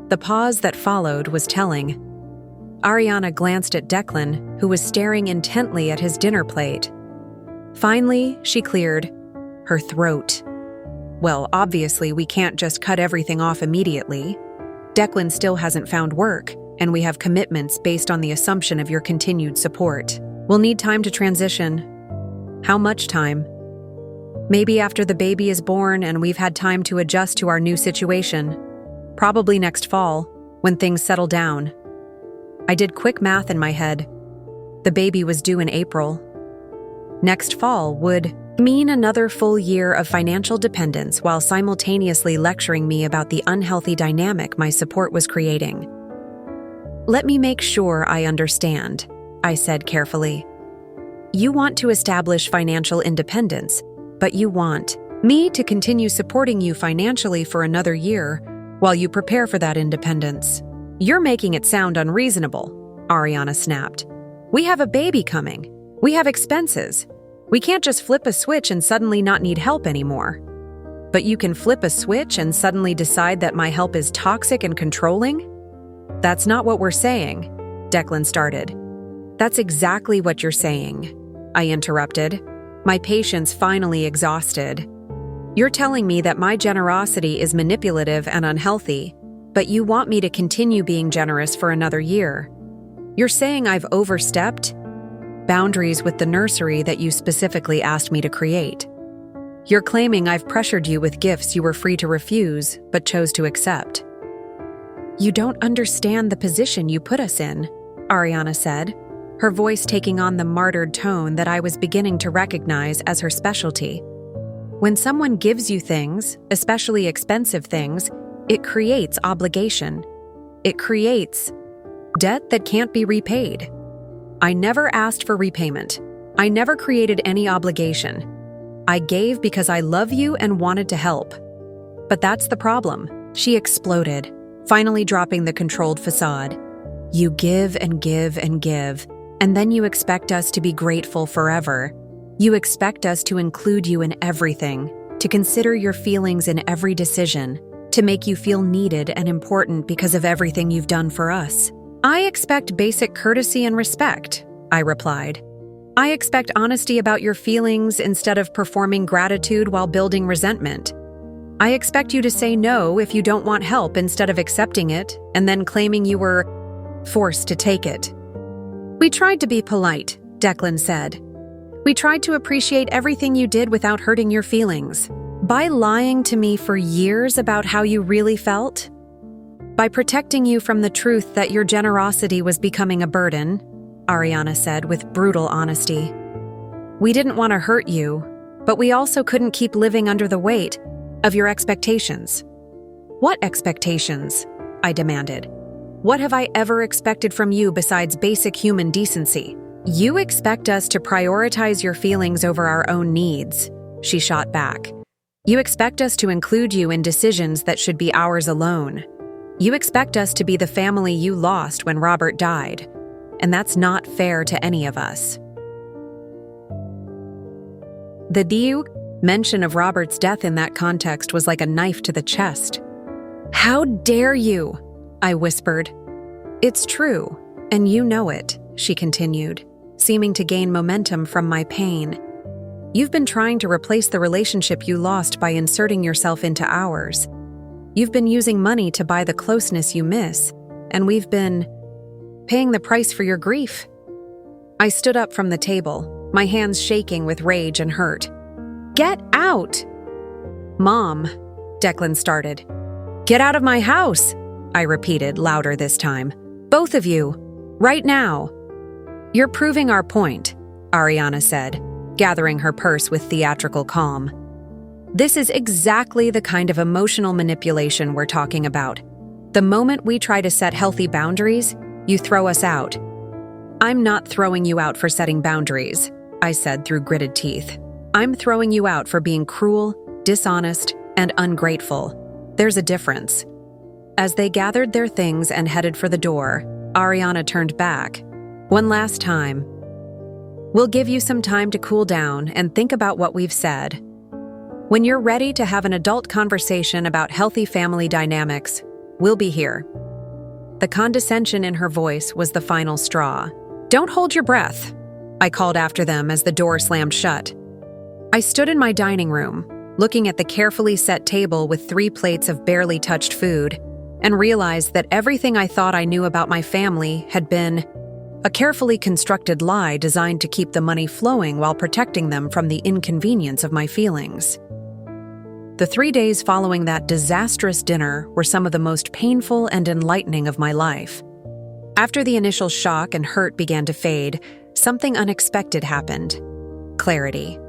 The pause that followed was telling. Ariana glanced at Declan, who was staring intently at his dinner plate. Finally, she cleared her throat. "Well, obviously, we can't just cut everything off immediately. Declan still hasn't found work, and we have commitments based on the assumption of your continued support. We'll need time to transition." "How much time?" "Maybe after the baby is born and we've had time to adjust to our new situation. Probably next fall, when things settle down." I did quick math in my head. The baby was due in April. Next fall would mean another full year of financial dependence while simultaneously lecturing me about the unhealthy dynamic my support was creating. "Let me make sure I understand," I said carefully. "You want to establish financial independence, but you want me to continue supporting you financially for another year while you prepare for that independence. You're making it sound unreasonable," Ariana snapped. "We have a baby coming. We have expenses. We can't just flip a switch and suddenly not need help anymore." "But you can flip a switch and suddenly decide that my help is toxic and controlling?" "That's not what we're saying," Declan started. "That's exactly what you're saying," I interrupted, my patience finally exhausted. "You're telling me that my generosity is manipulative and unhealthy, but you want me to continue being generous for another year. You're saying I've overstepped boundaries with the nursery that you specifically asked me to create. You're claiming I've pressured you with gifts you were free to refuse but chose to accept." "You don't understand the position you put us in," Ariana said, her voice taking on the martyred tone that I was beginning to recognize as her specialty. "When someone gives you things, especially expensive things, it creates obligation. It creates debt that can't be repaid. I never asked for repayment. I never created any obligation. I gave because I love you and wanted to help. But that's the problem," she exploded, finally dropping the controlled facade. "You give and give and give, and then you expect us to be grateful forever. You expect us to include you in everything, to consider your feelings in every decision, to make you feel needed and important because of everything you've done for us." "I expect basic courtesy and respect," I replied. "I expect honesty about your feelings instead of performing gratitude while building resentment. I expect you to say no if you don't want help instead of accepting it and then claiming you were forced to take it." "We tried to be polite," Declan said. "We tried to appreciate everything you did without hurting your feelings. By lying to me for years about how you really felt, by protecting you from the truth that your generosity was becoming a burden," Ariana said with brutal honesty. "We didn't want to hurt you, but we also couldn't keep living under the weight of your expectations." "What expectations?" I demanded. "What have I ever expected from you besides basic human decency?" "You expect us to prioritize your feelings over our own needs," she shot back. "You expect us to include you in decisions that should be ours alone. You expect us to be the family you lost when Robert died, and that's not fair to any of us." The DIL mention of Robert's death in that context was like a knife to the chest. "How dare you?" I whispered. "It's true, and you know it," she continued, seeming to gain momentum from my pain. "You've been trying to replace the relationship you lost by inserting yourself into ours. You've been using money to buy the closeness you miss, and we've been paying the price for your grief." I stood up from the table, my hands shaking with rage and hurt. "Get out!" "Mom," Declan started. "Get out of my house," I repeated, louder this time. "Both of you, right now." "You're proving our point," Ariana said, gathering her purse with theatrical calm. "This is exactly the kind of emotional manipulation we're talking about. The moment we try to set healthy boundaries, you throw us out." "I'm not throwing you out for setting boundaries," I said through gritted teeth. "I'm throwing you out for being cruel, dishonest, and ungrateful. There's a difference." As they gathered their things and headed for the door, Ariana turned back. "One last time. We'll give you some time to cool down and think about what we've said. When you're ready to have an adult conversation about healthy family dynamics, we'll be here." The condescension in her voice was the final straw. "Don't hold your breath," I called after them as the door slammed shut. I stood in my dining room, looking at the carefully set table with 3 plates of barely touched food, and realized that everything I thought I knew about my family had been a carefully constructed lie designed to keep the money flowing while protecting them from the inconvenience of my feelings. The 3 days following that disastrous dinner were some of the most painful and enlightening of my life. After the initial shock and hurt began to fade, something unexpected happened. Clarity.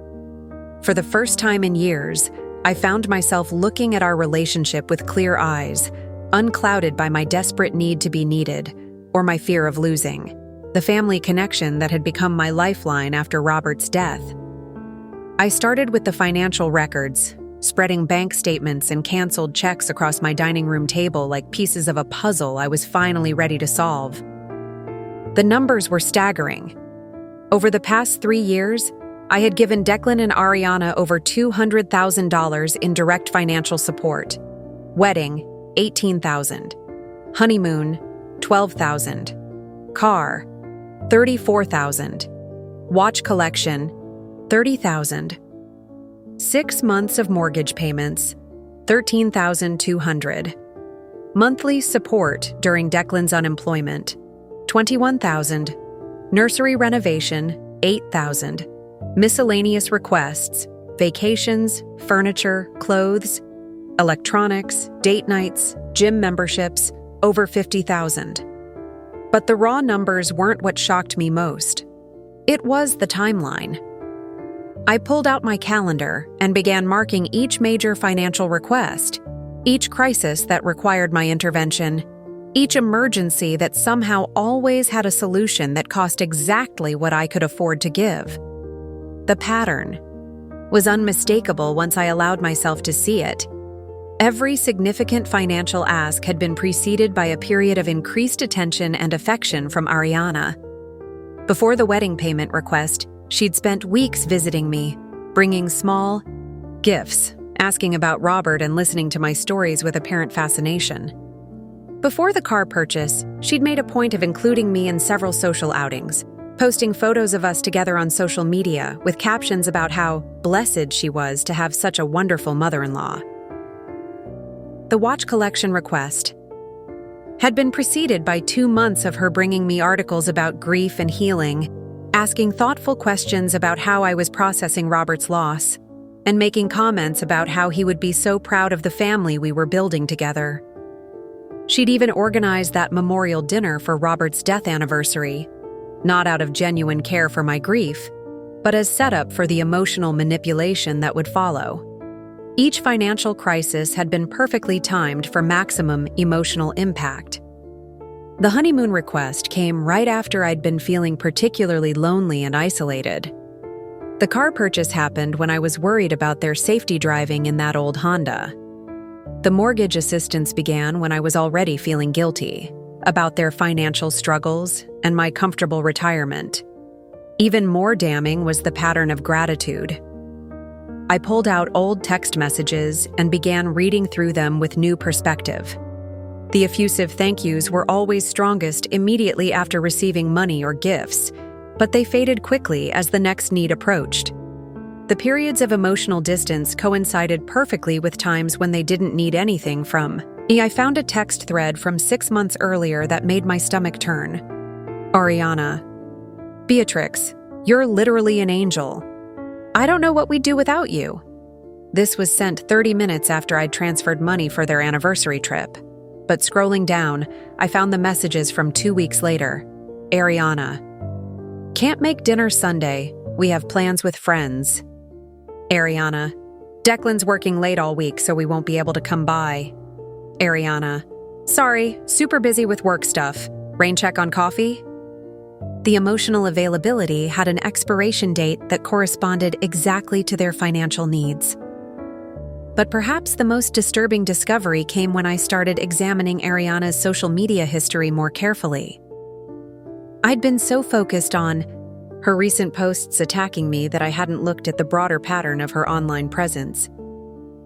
For the first time in years, I found myself looking at our relationship with clear eyes, unclouded by my desperate need to be needed or my fear of losing the family connection that had become my lifeline after Robert's death. I started with the financial records, spreading bank statements and canceled checks across my dining room table like pieces of a puzzle I was finally ready to solve. The numbers were staggering. Over the past 3 years, I had given Declan and Ariana over $200,000 in direct financial support. Wedding, $18,000. Honeymoon, $12,000. Car, $34,000. Watch collection, $30,000. 6 months of mortgage payments, $13,200. Monthly support during Declan's unemployment, $21,000. Nursery renovation, $8,000. Miscellaneous requests, vacations, furniture, clothes, electronics, date nights, gym memberships, over $50,000. But the raw numbers weren't what shocked me most. It was the timeline. I pulled out my calendar and began marking each major financial request, each crisis that required my intervention, each emergency that somehow always had a solution that cost exactly what I could afford to give. The pattern was unmistakable once I allowed myself to see it. Every significant financial ask had been preceded by a period of increased attention and affection from Ariana. Before the wedding payment request, she'd spent weeks visiting me, bringing small gifts, asking about Robert and listening to my stories with apparent fascination. Before the car purchase, she'd made a point of including me in several social outings, posting photos of us together on social media with captions about how blessed she was to have such a wonderful mother-in-law. The watch collection request had been preceded by 2 months of her bringing me articles about grief and healing, asking thoughtful questions about how I was processing Robert's loss, and making comments about how he would be so proud of the family we were building together. She'd even organized that memorial dinner for Robert's death anniversary, not out of genuine care for my grief, but as setup for the emotional manipulation that would follow. Each financial crisis had been perfectly timed for maximum emotional impact. The honeymoon request came right after I'd been feeling particularly lonely and isolated. The car purchase happened when I was worried about their safety driving in that old Honda. The mortgage assistance began when I was already feeling guilty about their financial struggles and my comfortable retirement. Even more damning was the pattern of gratitude. I pulled out old text messages and began reading through them with new perspective. The effusive thank yous were always strongest immediately after receiving money or gifts, but they faded quickly as the next need approached. The periods of emotional distance coincided perfectly with times when they didn't need anything from me. I found a text thread from 6 months earlier that made my stomach turn. Ariana, Beatrix, you're literally an angel. I don't know what we'd do without you. This was sent 30 minutes after I'd transferred money for their anniversary trip. But scrolling down, I found the messages from 2 weeks later. Ariana, can't make dinner Sunday. We have plans with friends. Ariana, Declan's working late all week, so we won't be able to come by. Ariana, sorry, super busy with work stuff. Rain check on coffee? The emotional availability had an expiration date that corresponded exactly to their financial needs. But perhaps the most disturbing discovery came when I started examining Ariana's social media history more carefully. I'd been so focused on her recent posts attacking me that I hadn't looked at the broader pattern of her online presence.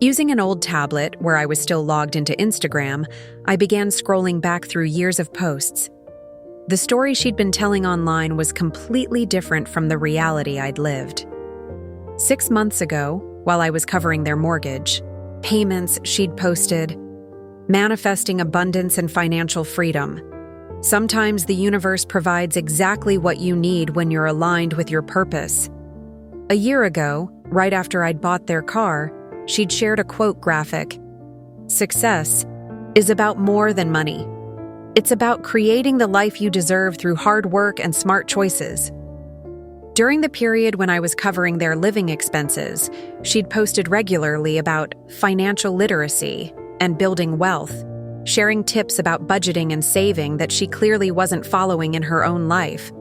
Using an old tablet where I was still logged into Instagram, I began scrolling back through years of posts. The story she'd been telling online was completely different from the reality I'd lived. 6 months ago, while I was covering their mortgage, payments she'd posted, manifesting abundance and financial freedom. Sometimes the universe provides exactly what you need when you're aligned with your purpose. A year ago, right after I'd bought their car, she'd shared a quote graphic. Success is about more than money. It's about creating the life you deserve through hard work and smart choices. During the period when I was covering their living expenses, she'd posted regularly about financial literacy and building wealth, sharing tips about budgeting and saving that she clearly wasn't following in her own life.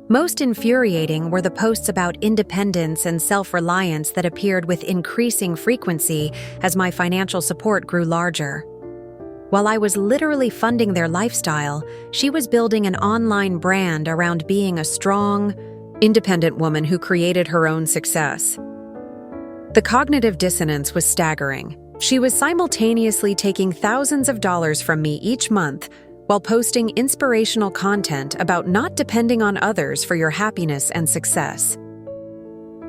Most infuriating were the posts about independence and self-reliance that appeared with increasing frequency as my financial support grew larger. While I was literally funding their lifestyle, she was building an online brand around being a strong, independent woman who created her own success. The cognitive dissonance was staggering. She was simultaneously taking thousands of dollars from me each month while posting inspirational content about not depending on others for your happiness and success.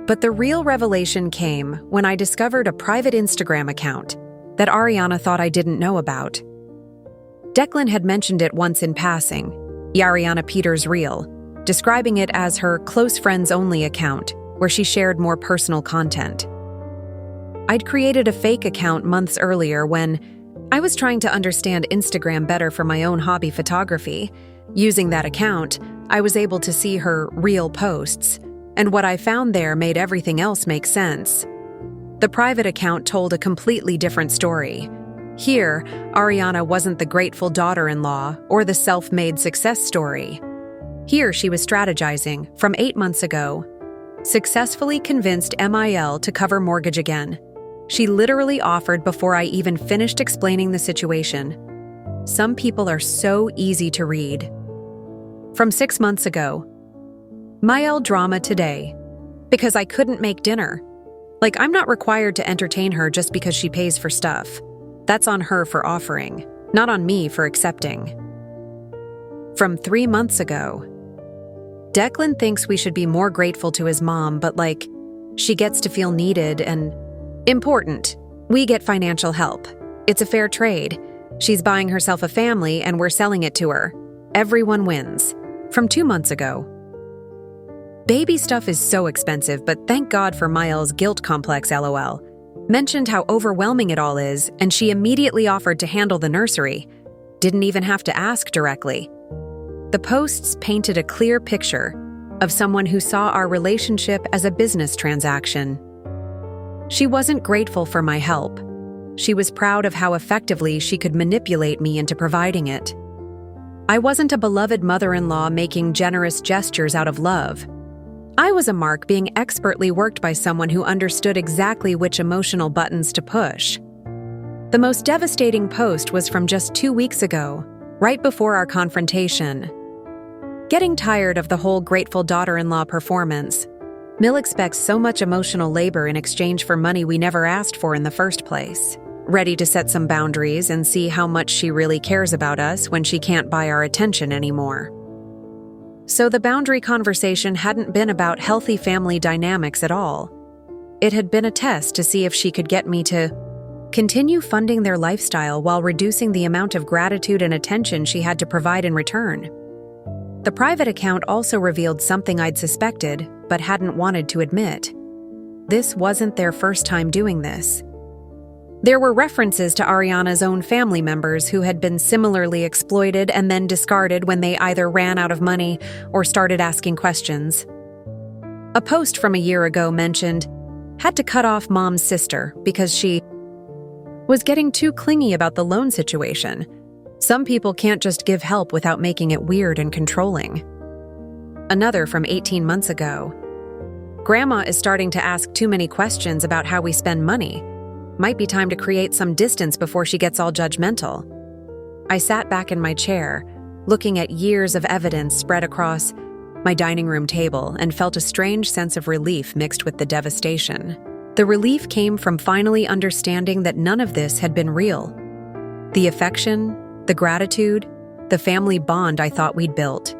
But the real revelation came when I discovered a private Instagram account that Ariana thought I didn't know about. Declan had mentioned it once in passing, the Ariana Peters reel, describing it as her close friends only account, where she shared more personal content. I'd created a fake account months earlier when I was trying to understand Instagram better for my own hobby photography. Using that account, I was able to see her real posts, and what I found there made everything else make sense. The private account told a completely different story. Here, Ariana wasn't the grateful daughter-in-law or the self-made success story. Here she was strategizing, from 8 months ago, successfully convinced MIL to cover mortgage again. She literally offered before I even finished explaining the situation. Some people are so easy to read. From 6 months ago, MIL drama today, because I couldn't make dinner. Like, I'm not required to entertain her just because she pays for stuff. That's on her for offering, not on me for accepting. From 3 months ago, Declan thinks we should be more grateful to his mom, but she gets to feel needed and important. We get financial help. It's a fair trade. She's buying herself a family and we're selling it to her. Everyone wins. From 2 months ago. Baby stuff is so expensive, but thank God for Miles' guilt complex, LOL. Mentioned how overwhelming it all is, and she immediately offered to handle the nursery. Didn't even have to ask directly. The posts painted a clear picture of someone who saw our relationship as a business transaction. She wasn't grateful for my help. She was proud of how effectively she could manipulate me into providing it. I wasn't a beloved mother-in-law making generous gestures out of love. I was a mark being expertly worked by someone who understood exactly which emotional buttons to push. The most devastating post was from just 2 weeks ago, right before our confrontation. Getting tired of the whole grateful daughter-in-law performance, Mill expects so much emotional labor in exchange for money we never asked for in the first place. Ready to set some boundaries and see how much she really cares about us when she can't buy our attention anymore. So the boundary conversation hadn't been about healthy family dynamics at all. It had been a test to see if she could get me to continue funding their lifestyle while reducing the amount of gratitude and attention she had to provide in return. The private account also revealed something I'd suspected but hadn't wanted to admit. This wasn't their first time doing this. There were references to Ariana's own family members who had been similarly exploited and then discarded when they either ran out of money or started asking questions. A post from a year ago mentioned, had to cut off mom's sister because she was getting too clingy about the loan situation. Some people can't just give help without making it weird and controlling. Another from 18 months ago. Grandma is starting to ask too many questions about how we spend money. Might be time to create some distance before she gets all judgmental. I sat back in my chair, looking at years of evidence spread across my dining room table and felt a strange sense of relief mixed with the devastation. The relief came from finally understanding that none of this had been real. The affection, the gratitude, the family bond I thought we'd built.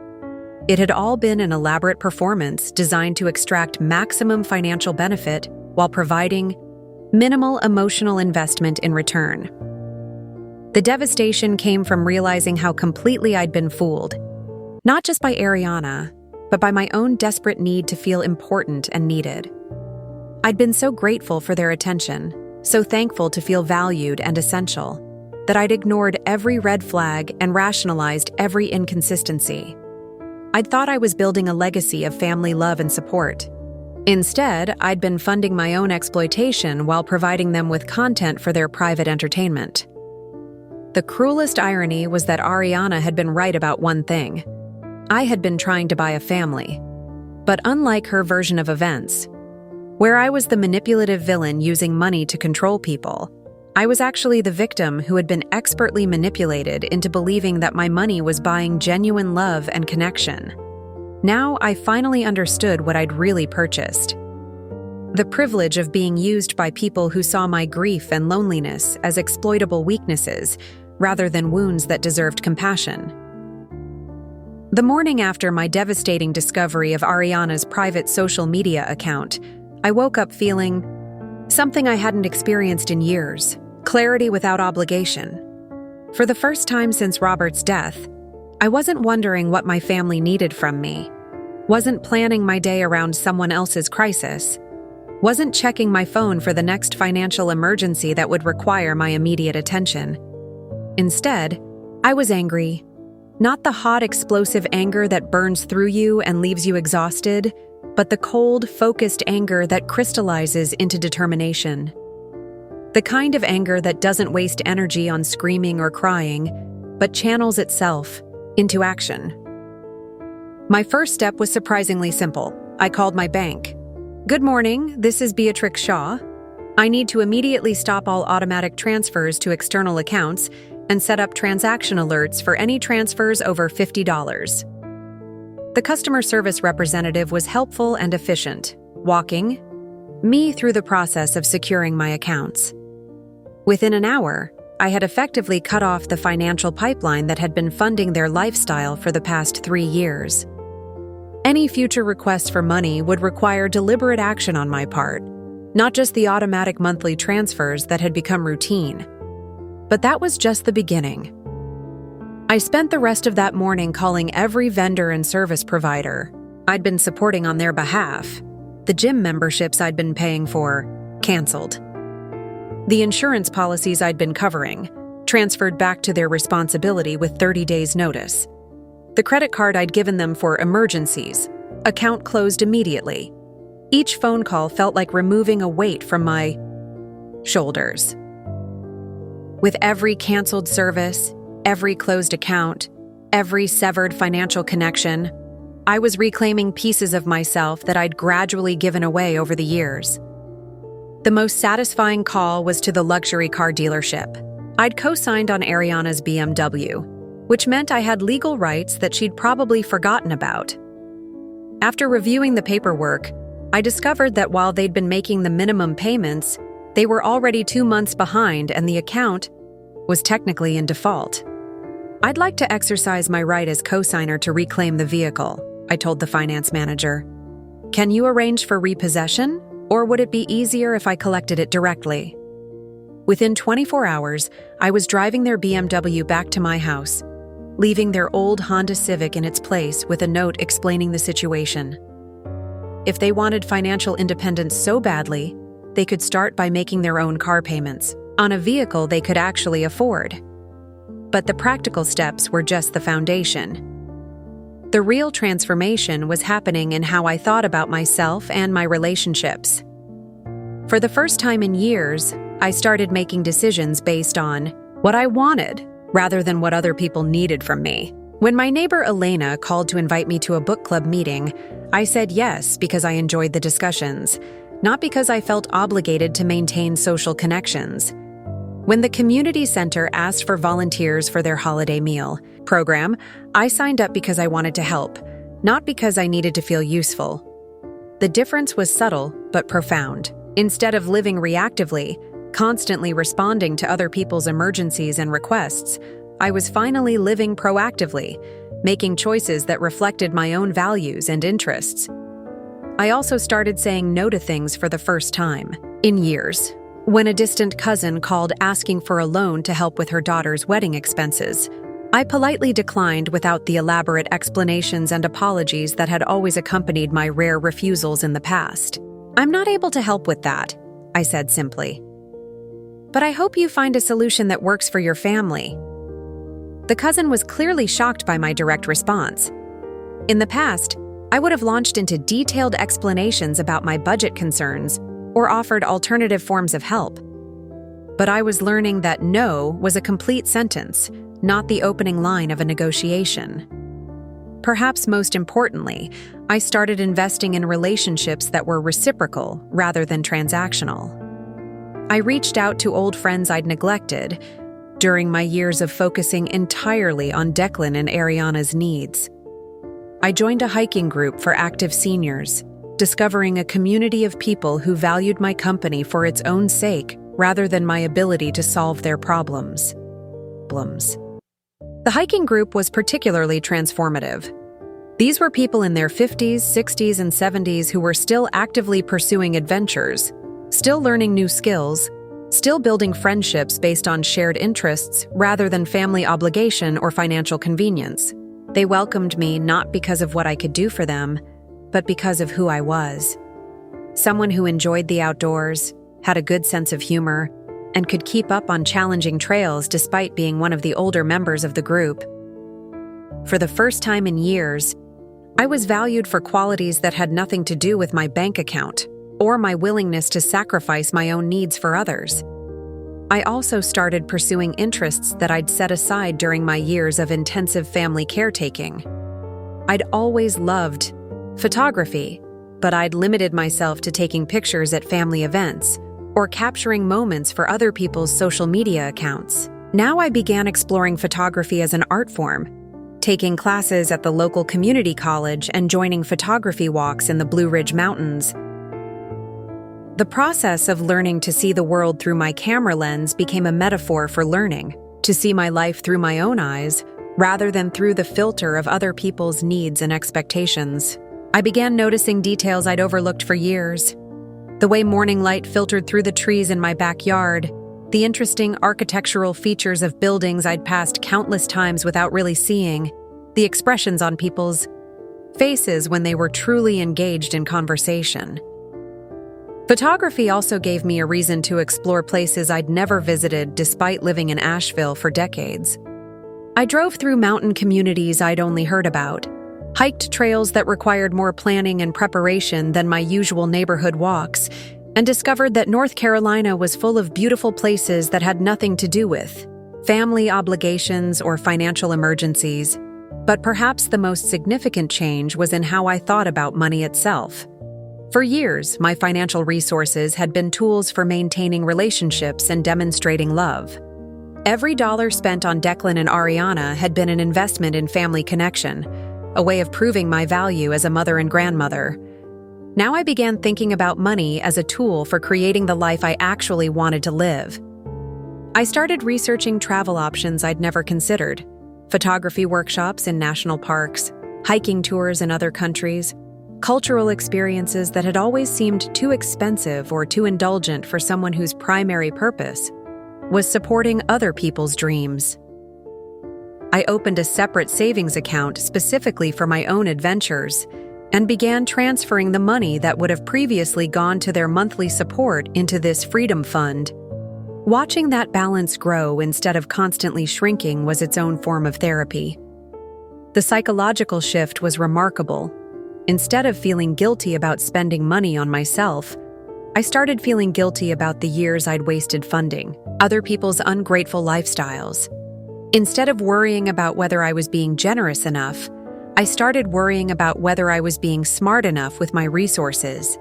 It had all been an elaborate performance designed to extract maximum financial benefit while providing minimal emotional investment in return. The devastation came from realizing how completely I'd been fooled, not just by Ariana, but by my own desperate need to feel important and needed. I'd been so grateful for their attention, so thankful to feel valued and essential, that I'd ignored every red flag and rationalized every inconsistency. I'd thought I was building a legacy of family love and support. Instead, I'd been funding my own exploitation while providing them with content for their private entertainment. The cruelest irony was that Ariana had been right about one thing. I had been trying to buy a family. But unlike her version of events, where I was the manipulative villain using money to control people, I was actually the victim who had been expertly manipulated into believing that my money was buying genuine love and connection. Now I finally understood what I'd really purchased. The privilege of being used by people who saw my grief and loneliness as exploitable weaknesses rather than wounds that deserved compassion. The morning after my devastating discovery of Ariana's private social media account, I woke up feeling something I hadn't experienced in years: clarity without obligation. For the first time since Robert's death, I wasn't wondering what my family needed from me, wasn't planning my day around someone else's crisis, wasn't checking my phone for the next financial emergency that would require my immediate attention. Instead, I was angry. Not the hot, explosive anger that burns through you and leaves you exhausted, but the cold, focused anger that crystallizes into determination. The kind of anger that doesn't waste energy on screaming or crying, but channels itself into action. My first step was surprisingly simple. I called my bank. "Good morning, this is Beatrix Shaw. I need to immediately stop all automatic transfers to external accounts and set up transaction alerts for any transfers over $50. The customer service representative was helpful and efficient, walking me through the process of securing my accounts. Within an hour, I had effectively cut off the financial pipeline that had been funding their lifestyle for the past 3 years. Any future requests for money would require deliberate action on my part, not just the automatic monthly transfers that had become routine. But that was just the beginning. I spent the rest of that morning calling every vendor and service provider I'd been supporting on their behalf. The gym memberships I'd been paying for, canceled. The insurance policies I'd been covering, transferred back to their responsibility with 30 days' notice. The credit card I'd given them for emergencies, account closed immediately. Each phone call felt like removing a weight from my shoulders. With every canceled service, every closed account, every severed financial connection, I was reclaiming pieces of myself that I'd gradually given away over the years. The most satisfying call was to the luxury car dealership. I'd co-signed on Ariana's BMW, which meant I had legal rights that she'd probably forgotten about. After reviewing the paperwork, I discovered that while they'd been making the minimum payments, they were already 2 months behind and the account was technically in default. "I'd like to exercise my right as co-signer to reclaim the vehicle," I told the finance manager. "Can you arrange for repossession, or would it be easier if I collected it directly?" Within 24 hours, I was driving their BMW back to my house, leaving their old Honda Civic in its place with a note explaining the situation. If they wanted financial independence so badly, they could start by making their own car payments on a vehicle they could actually afford. But the practical steps were just the foundation. The real transformation was happening in how I thought about myself and my relationships. For the first time in years, I started making decisions based on what I wanted rather than what other people needed from me. When my neighbor Elena called to invite me to a book club meeting, I said yes because I enjoyed the discussions, not because I felt obligated to maintain social connections. When the community center asked for volunteers for their holiday meal program, I signed up because I wanted to help, not because I needed to feel useful. The difference was subtle but profound. Instead of living reactively, constantly responding to other people's emergencies and requests, I was finally living proactively, making choices that reflected my own values and interests. I also started saying no to things for the first time in years. When a distant cousin called asking for a loan to help with her daughter's wedding expenses, I politely declined without the elaborate explanations and apologies that had always accompanied my rare refusals in the past. "I'm not able to help with that," I said simply. "But I hope you find a solution that works for your family." The cousin was clearly shocked by my direct response. In the past, I would have launched into detailed explanations about my budget concerns or offered alternative forms of help. But I was learning that no was a complete sentence, not the opening line of a negotiation. Perhaps most importantly, I started investing in relationships that were reciprocal rather than transactional. I reached out to old friends I'd neglected during my years of focusing entirely on Declan and Ariana's needs. I joined a hiking group for active seniors, discovering a community of people who valued my company for its own sake rather than my ability to solve their problems. The hiking group was particularly transformative. These were people in their 50s, 60s, and 70s who were still actively pursuing adventures, still learning new skills, still building friendships based on shared interests rather than family obligation or financial convenience. They welcomed me not because of what I could do for them, but because of who I was. Someone who enjoyed the outdoors, had a good sense of humor, and could keep up on challenging trails despite being one of the older members of the group. For the first time in years, I was valued for qualities that had nothing to do with my bank account or my willingness to sacrifice my own needs for others. I also started pursuing interests that I'd set aside during my years of intensive family caretaking. I'd always loved photography, but I'd limited myself to taking pictures at family events or capturing moments for other people's social media accounts. Now I began exploring photography as an art form, taking classes at the local community college and joining photography walks in the Blue Ridge Mountains. The process of learning to see the world through my camera lens became a metaphor for learning to see my life through my own eyes rather than through the filter of other people's needs and expectations. I began noticing details I'd overlooked for years. The way morning light filtered through the trees in my backyard, the interesting architectural features of buildings I'd passed countless times without really seeing, the expressions on people's faces when they were truly engaged in conversation. Photography also gave me a reason to explore places I'd never visited despite living in Asheville for decades. I drove through mountain communities I'd only heard about, hiked trails that required more planning and preparation than my usual neighborhood walks, and discovered that North Carolina was full of beautiful places that had nothing to do with family obligations or financial emergencies. But perhaps the most significant change was in how I thought about money itself. For years, my financial resources had been tools for maintaining relationships and demonstrating love. Every dollar spent on Declan and Ariana had been an investment in family connection, a way of proving my value as a mother and grandmother. Now I began thinking about money as a tool for creating the life I actually wanted to live. I started researching travel options I'd never considered, photography workshops in national parks, hiking tours in other countries, cultural experiences that had always seemed too expensive or too indulgent for someone whose primary purpose was supporting other people's dreams. I opened a separate savings account specifically for my own adventures and began transferring the money that would have previously gone to their monthly support into this freedom fund. Watching that balance grow instead of constantly shrinking was its own form of therapy. The psychological shift was remarkable. Instead of feeling guilty about spending money on myself, I started feeling guilty about the years I'd wasted funding other people's ungrateful lifestyles. Instead of worrying about whether I was being generous enough, I started worrying about whether I was being smart enough with my resources.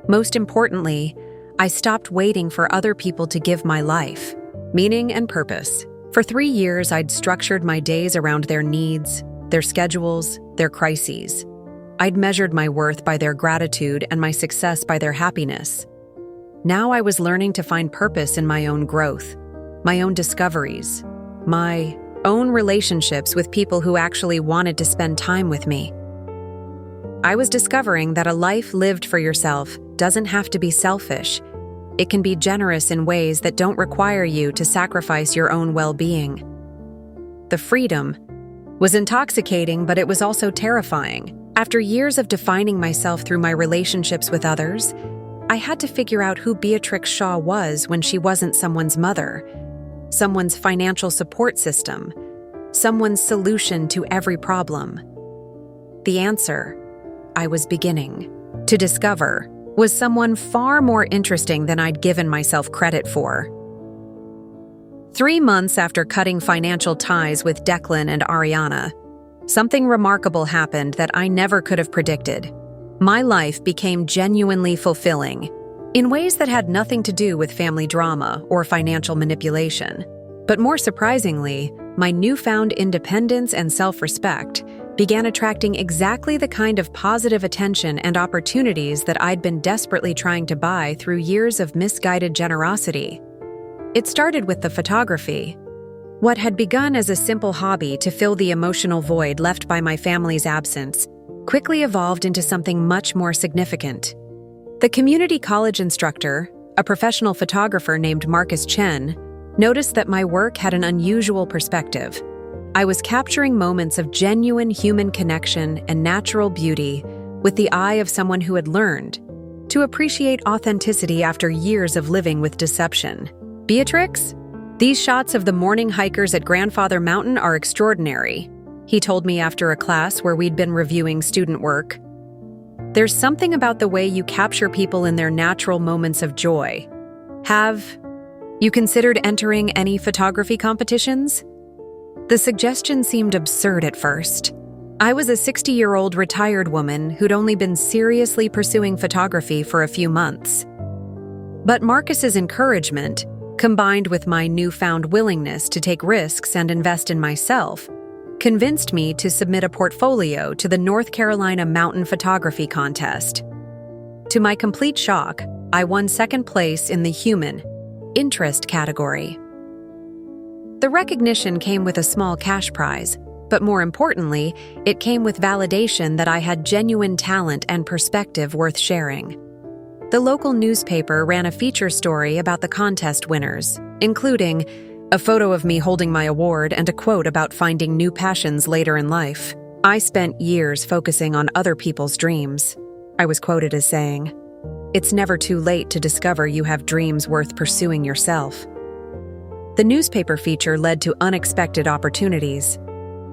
Most importantly, I stopped waiting for other people to give my life meaning and purpose. For 3 years, I'd structured my days around their needs, their schedules, their crises. I'd measured my worth by their gratitude and my success by their happiness. Now I was learning to find purpose in my own growth, my own discoveries, my own relationships with people who actually wanted to spend time with me. I was discovering that a life lived for yourself doesn't have to be selfish. It can be generous in ways that don't require you to sacrifice your own well-being. The freedom was intoxicating, but it was also terrifying. After years of defining myself through my relationships with others, I had to figure out who Beatrix Shaw was when she wasn't someone's mother, someone's financial support system, someone's solution to every problem. The answer, I was beginning to discover, was someone far more interesting than I'd given myself credit for. 3 months after cutting financial ties with Declan and Ariana, something remarkable happened that I never could have predicted. My life became genuinely fulfilling, in ways that had nothing to do with family drama or financial manipulation. But more surprisingly, my newfound independence and self-respect began attracting exactly the kind of positive attention and opportunities that I'd been desperately trying to buy through years of misguided generosity. It started with the photography. What had begun as a simple hobby to fill the emotional void left by my family's absence quickly evolved into something much more significant. The community college instructor, a professional photographer named Marcus Chen, noticed that my work had an unusual perspective. I was capturing moments of genuine human connection and natural beauty with the eye of someone who had learned to appreciate authenticity after years of living with deception. Beatrix, these shots of the morning hikers at Grandfather Mountain are extraordinary, he told me after a class where we'd been reviewing student work. There's something about the way you capture people in their natural moments of joy. Have you considered entering any photography competitions? The suggestion seemed absurd at first. I was a 60-year-old retired woman who'd only been seriously pursuing photography for a few months. But Marcus's encouragement, combined with my newfound willingness to take risks and invest in myself, convinced me to submit a portfolio to the North Carolina Mountain Photography Contest. To my complete shock, I won second place in the human interest category. The recognition came with a small cash prize, but more importantly, it came with validation that I had genuine talent and perspective worth sharing. The local newspaper ran a feature story about the contest winners, including a photo of me holding my award and a quote about finding new passions later in life. I spent years focusing on other people's dreams. I was quoted as saying, "It's never too late to discover you have dreams worth pursuing yourself." The newspaper feature led to unexpected opportunities.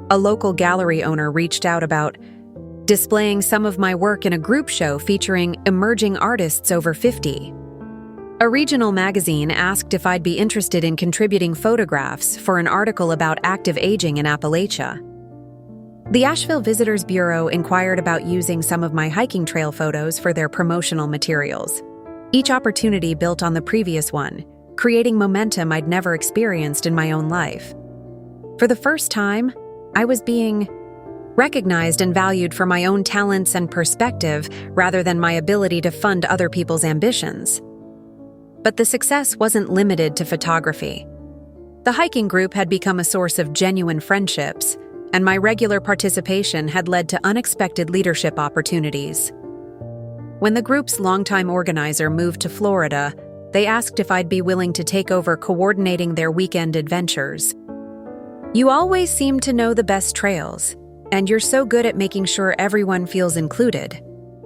A local gallery owner reached out about displaying some of my work in a group show featuring emerging artists over 50. A regional magazine asked if I'd be interested in contributing photographs for an article about active aging in Appalachia. The Asheville Visitors Bureau inquired about using some of my hiking trail photos for their promotional materials. Each opportunity built on the previous one, creating momentum I'd never experienced in my own life. For the first time, I was being recognized and valued for my own talents and perspective rather than my ability to fund other people's ambitions. But the success wasn't limited to photography. The hiking group had become a source of genuine friendships, and my regular participation had led to unexpected leadership opportunities. When the group's longtime organizer moved to Florida, they asked if I'd be willing to take over coordinating their weekend adventures. "You always seem to know the best trails, and you're so good at making sure everyone feels included,"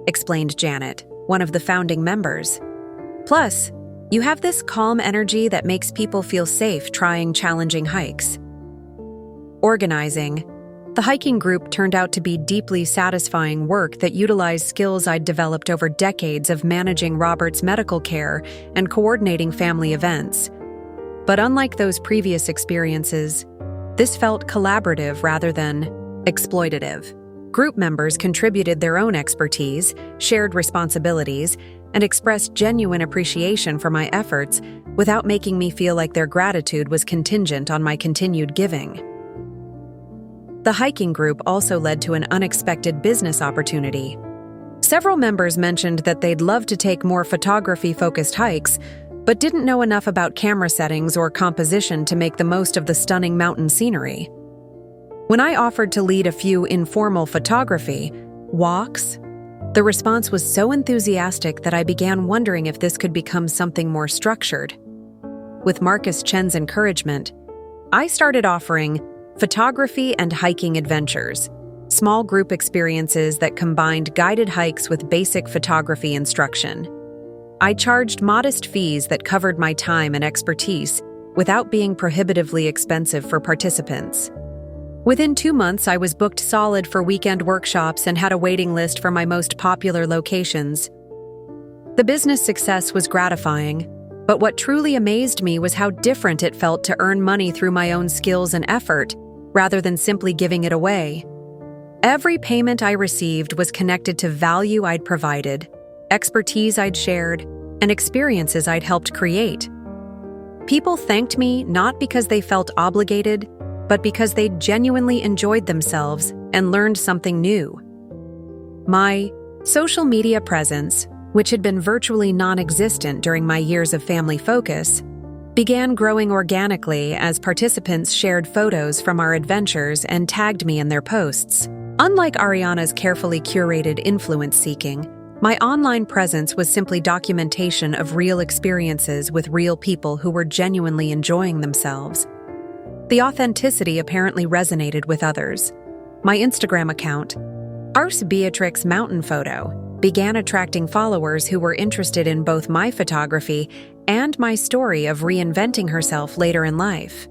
explained Janet, one of the founding members. "Plus, you have this calm energy that makes people feel safe trying challenging hikes." Organizing, the hiking group turned out to be deeply satisfying work that utilized skills I'd developed over decades of managing Robert's medical care and coordinating family events. But unlike those previous experiences, this felt collaborative rather than exploitative. Group members contributed their own expertise, shared responsibilities, and expressed genuine appreciation for my efforts without making me feel like their gratitude was contingent on my continued giving. The hiking group also led to an unexpected business opportunity. Several members mentioned that they'd love to take more photography-focused hikes, but didn't know enough about camera settings or composition to make the most of the stunning mountain scenery. When I offered to lead a few informal photography walks, the response was so enthusiastic that I began wondering if this could become something more structured. With Marcus Chen's encouragement, I started offering photography and hiking adventures, small group experiences that combined guided hikes with basic photography instruction. I charged modest fees that covered my time and expertise without being prohibitively expensive for participants. Within 2 months, I was booked solid for weekend workshops and had a waiting list for my most popular locations. The business success was gratifying, but what truly amazed me was how different it felt to earn money through my own skills and effort, rather than simply giving it away. Every payment I received was connected to value I'd provided, expertise I'd shared, and experiences I'd helped create. People thanked me not because they felt obligated, but because they genuinely enjoyed themselves and learned something new. My social media presence, which had been virtually non-existent during my years of family focus, began growing organically as participants shared photos from our adventures and tagged me in their posts. Unlike Ariana's carefully curated influence seeking, my online presence was simply documentation of real experiences with real people who were genuinely enjoying themselves. The authenticity apparently resonated with others. My Instagram account, Beatrix Mountain Photo, began attracting followers who were interested in both my photography and my story of reinventing herself later in life.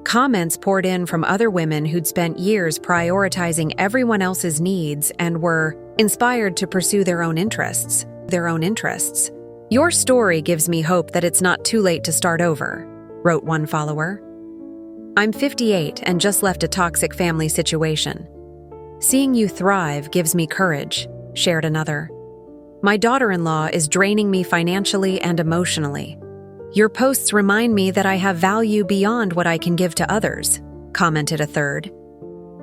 Comments poured in from other women who'd spent years prioritizing everyone else's needs and were inspired to pursue their own interests. "Your story gives me hope that it's not too late to start over," wrote one follower. "I'm 58 and just left a toxic family situation. Seeing you thrive gives me courage," shared another. "My daughter-in-law is draining me financially and emotionally. Your posts remind me that I have value beyond what I can give to others," commented a third.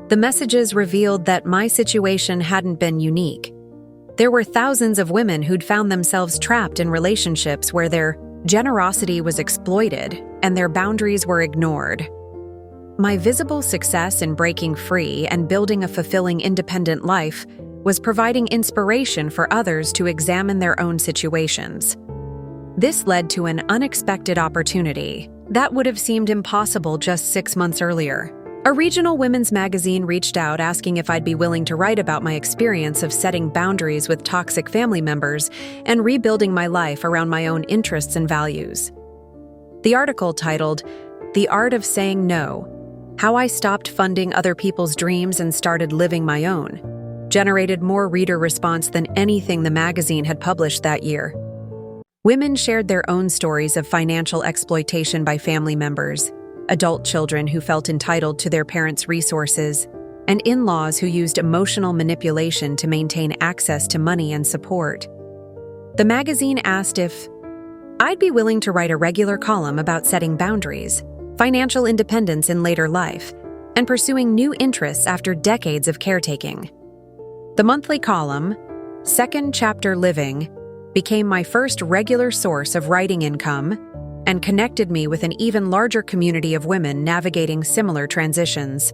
The messages revealed that my situation hadn't been unique. There were thousands of women who'd found themselves trapped in relationships where their generosity was exploited and their boundaries were ignored. My visible success in breaking free and building a fulfilling independent life was providing inspiration for others to examine their own situations. This led to an unexpected opportunity that would have seemed impossible just 6 months earlier. A regional women's magazine reached out asking if I'd be willing to write about my experience of setting boundaries with toxic family members and rebuilding my life around my own interests and values. The article, titled "The Art of Saying No: How I Stopped Funding Other People's Dreams and Started Living My Own," generated more reader response than anything the magazine had published that year. Women shared their own stories of financial exploitation by family members, adult children who felt entitled to their parents' resources, and in-laws who used emotional manipulation to maintain access to money and support. The magazine asked if I'd be willing to write a regular column about setting boundaries, financial independence in later life, and pursuing new interests after decades of caretaking. The monthly column, Second Chapter Living, became my first regular source of writing income and connected me with an even larger community of women navigating similar transitions.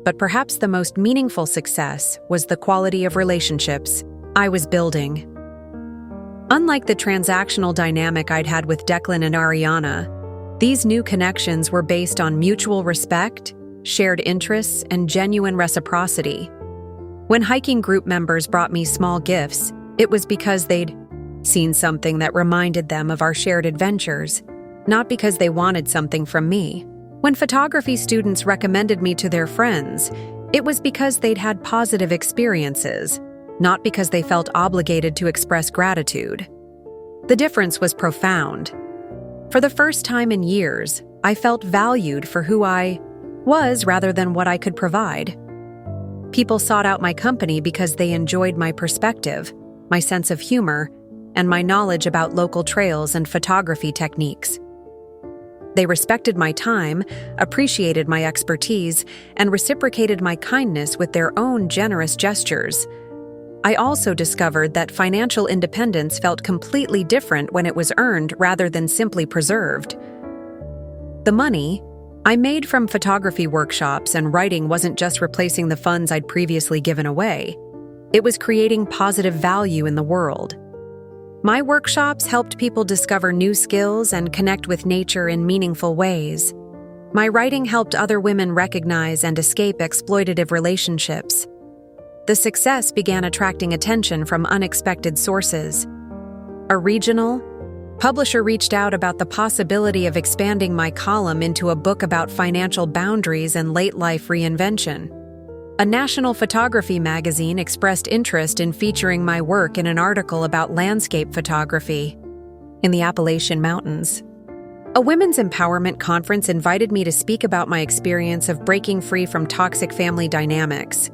But perhaps the most meaningful success was the quality of relationships I was building. Unlike the transactional dynamic I'd had with Declan and Ariana, these new connections were based on mutual respect, shared interests, and genuine reciprocity. When hiking group members brought me small gifts, it was because they'd seen something that reminded them of our shared adventures, not because they wanted something from me. When photography students recommended me to their friends, it was because they'd had positive experiences, not because they felt obligated to express gratitude. The difference was profound. For the first time in years, I felt valued for who I was rather than what I could provide. People sought out my company because they enjoyed my perspective, my sense of humor, and my knowledge about local trails and photography techniques. They respected my time, appreciated my expertise, and reciprocated my kindness with their own generous gestures. I also discovered that financial independence felt completely different when it was earned rather than simply preserved. The money I made from photography workshops and writing wasn't just replacing the funds I'd previously given away. It was creating positive value in the world. My workshops helped people discover new skills and connect with nature in meaningful ways. My writing helped other women recognize and escape exploitative relationships. The success began attracting attention from unexpected sources. A regional, Publisher reached out about the possibility of expanding my column into a book about financial boundaries and late-life reinvention. A national photography magazine expressed interest in featuring my work in an article about landscape photography in the Appalachian Mountains. A women's empowerment conference invited me to speak about my experience of breaking free from toxic family dynamics.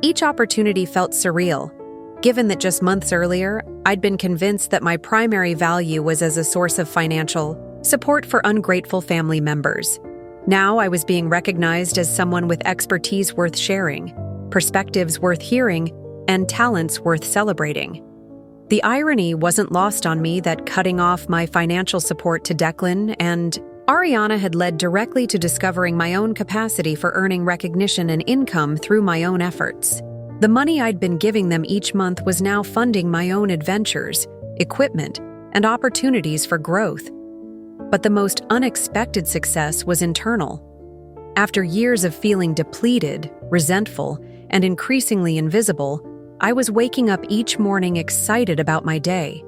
Each opportunity felt surreal, given that just months earlier, I'd been convinced that my primary value was as a source of financial support for ungrateful family members. Now I was being recognized as someone with expertise worth sharing, perspectives worth hearing, and talents worth celebrating. The irony wasn't lost on me that cutting off my financial support to Declan and Ariana had led directly to discovering my own capacity for earning recognition and income through my own efforts. The money I'd been giving them each month was now funding my own adventures, equipment, and opportunities for growth. But the most unexpected success was internal. After years of feeling depleted, resentful, and increasingly invisible, I was waking up each morning excited about my day.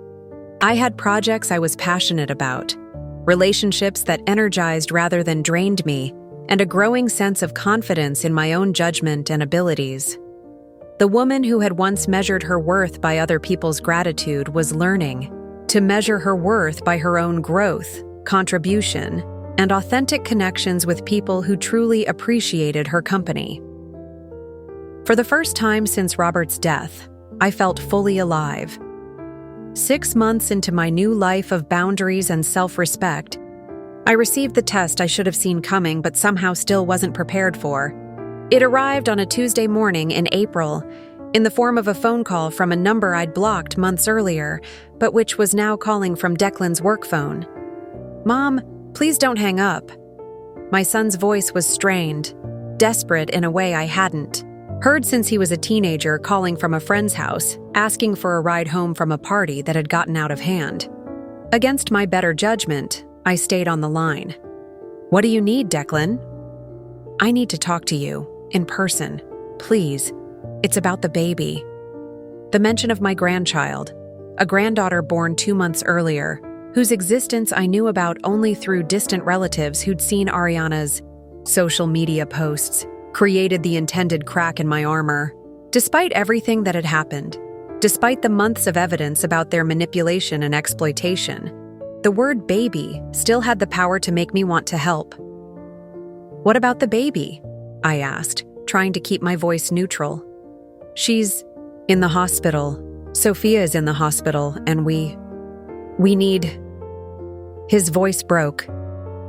I had projects I was passionate about, relationships that energized rather than drained me, and a growing sense of confidence in my own judgment and abilities. The woman who had once measured her worth by other people's gratitude was learning to measure her worth by her own growth, contribution, and authentic connections with people who truly appreciated her company. For the first time since Robert's death, I felt fully alive. 6 months into my new life of boundaries and self-respect, I received the test I should have seen coming but somehow still wasn't prepared for. It arrived on a Tuesday morning in April, in the form of a phone call from a number I'd blocked months earlier, but which was now calling from Declan's work phone. "Mom, please don't hang up." My son's voice was strained, desperate in a way I hadn't heard since he was a teenager, calling from a friend's house, asking for a ride home from a party that had gotten out of hand. Against my better judgment, I stayed on the line. "What do you need, Declan?" "I need to talk to you, in person. Please. It's about the baby." The mention of my grandchild, a granddaughter born 2 months earlier, whose existence I knew about only through distant relatives who'd seen Ariana's social media posts, created the intended crack in my armor. Despite everything that had happened, despite the months of evidence about their manipulation and exploitation, the word baby still had the power to make me want to help. "What about the baby?" I asked, trying to keep my voice neutral. "She's in the hospital. Sophia is in the hospital, and we need..." His voice broke,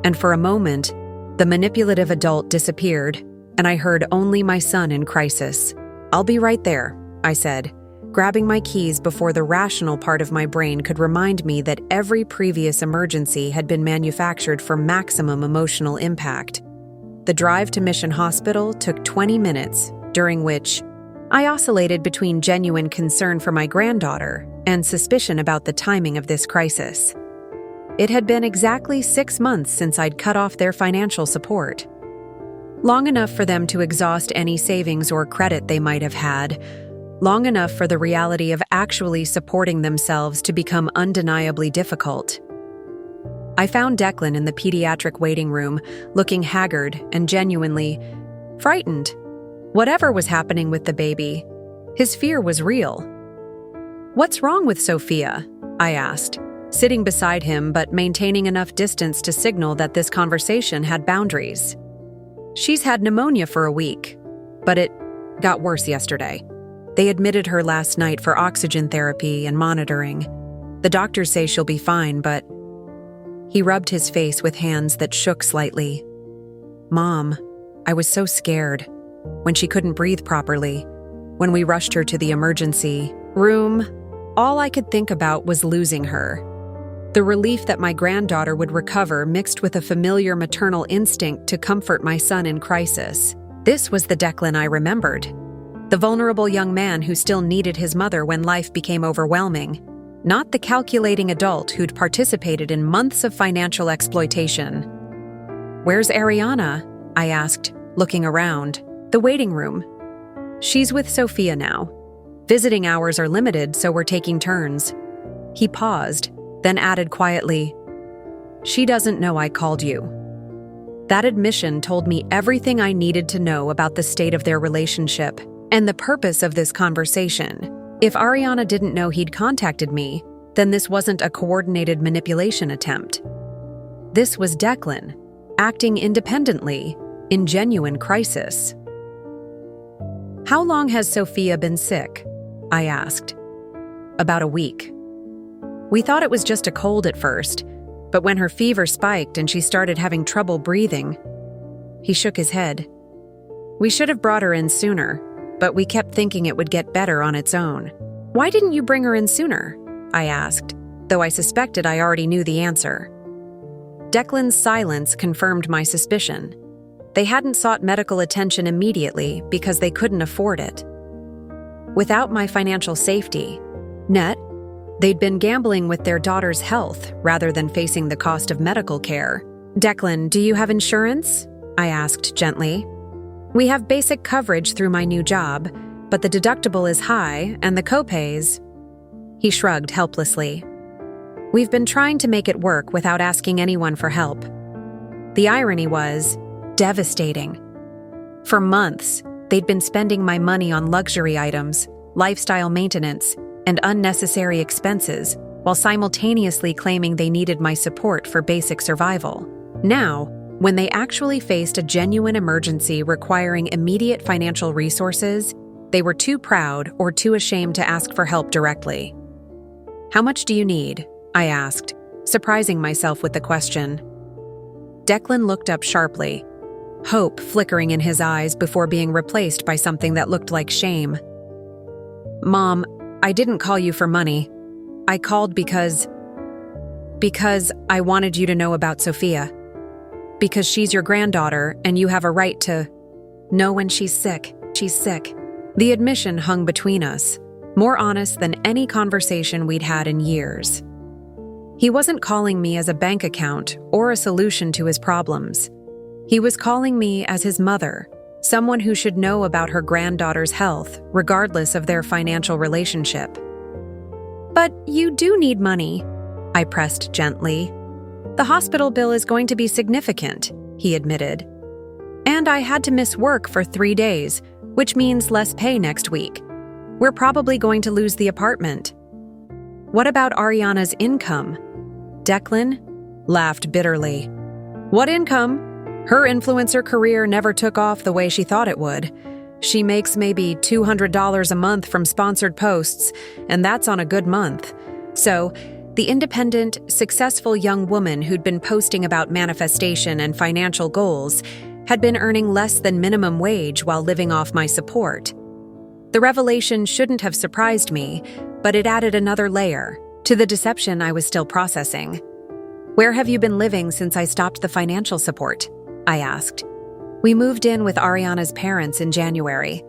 and for a moment, the manipulative adult disappeared, and I heard only my son in crisis. "I'll be right there," I said, grabbing my keys before the rational part of my brain could remind me that every previous emergency had been manufactured for maximum emotional impact. The drive to Mission Hospital took 20 minutes, during which I oscillated between genuine concern for my granddaughter and suspicion about the timing of this crisis. It had been exactly 6 months since I'd cut off their financial support. Long enough for them to exhaust any savings or credit they might have had. Long enough for the reality of actually supporting themselves to become undeniably difficult. I found Declan in the pediatric waiting room, looking haggard and genuinely frightened. Whatever was happening with the baby, his fear was real. "What's wrong with Sophia?" I asked, sitting beside him but maintaining enough distance to signal that this conversation had boundaries. "She's had pneumonia for a week, but it got worse yesterday. They admitted her last night for oxygen therapy and monitoring. The doctors say she'll be fine, but..." He rubbed his face with hands that shook slightly. "Mom, I was so scared. When she couldn't breathe properly, when we rushed her to the emergency room, all I could think about was losing her." The relief that my granddaughter would recover mixed with a familiar maternal instinct to comfort my son in crisis. This was the Declan I remembered. The vulnerable young man who still needed his mother when life became overwhelming. Not the calculating adult who'd participated in months of financial exploitation. "Where's Ariana?" I asked, looking around. "The waiting room." "She's with Sophia now. Visiting hours are limited, so we're taking turns." He paused, then added quietly, "She doesn't know I called you." That admission told me everything I needed to know about the state of their relationship and the purpose of this conversation. If Ariana didn't know he'd contacted me, then this wasn't a coordinated manipulation attempt. This was Declan, acting independently, in genuine crisis. "How long has Sophia been sick?" I asked. "About a week. We thought it was just a cold at first, but when her fever spiked and she started having trouble breathing..." He shook his head. "We should have brought her in sooner, but we kept thinking it would get better on its own." "Why didn't you bring her in sooner?" I asked, though I suspected I already knew the answer. Declan's silence confirmed my suspicion. They hadn't sought medical attention immediately because they couldn't afford it. Without my financial safety net, they'd been gambling with their daughter's health rather than facing the cost of medical care. "Declan, do you have insurance?" I asked gently. "We have basic coverage through my new job, but the deductible is high and the copays..." He shrugged helplessly. "We've been trying to make it work without asking anyone for help." The irony was devastating. For months, they'd been spending my money on luxury items, lifestyle maintenance, and unnecessary expenses, while simultaneously claiming they needed my support for basic survival. Now, when they actually faced a genuine emergency requiring immediate financial resources, they were too proud or too ashamed to ask for help directly. "How much do you need?" I asked, surprising myself with the question. Declan looked up sharply, hope flickering in his eyes before being replaced by something that looked like shame. "Mom, I didn't call you for money. I called because I wanted you to know about Sophia. Because she's your granddaughter and you have a right to know when she's sick. She's sick." The admission hung between us, more honest than any conversation we'd had in years. He wasn't calling me as a bank account or a solution to his problems. He was calling me as his mother, someone who should know about her granddaughter's health, regardless of their financial relationship. "But you do need money," I pressed gently. "The hospital bill is going to be significant," he admitted. "And I had to miss work for 3 days, which means less pay next week. We're probably going to lose the apartment." "What about Ariana's income?" Declan laughed bitterly. "What income? Her influencer career never took off the way she thought it would. She makes maybe $200 a month from sponsored posts, and that's on a good month. So, the independent, successful young woman who'd been posting about manifestation and financial goals had been earning less than minimum wage while living off my support. The revelation shouldn't have surprised me, but it added another layer to the deception I was still processing. "Where have you been living since I stopped the financial support?" I asked. "We moved in with Ariana's parents in January.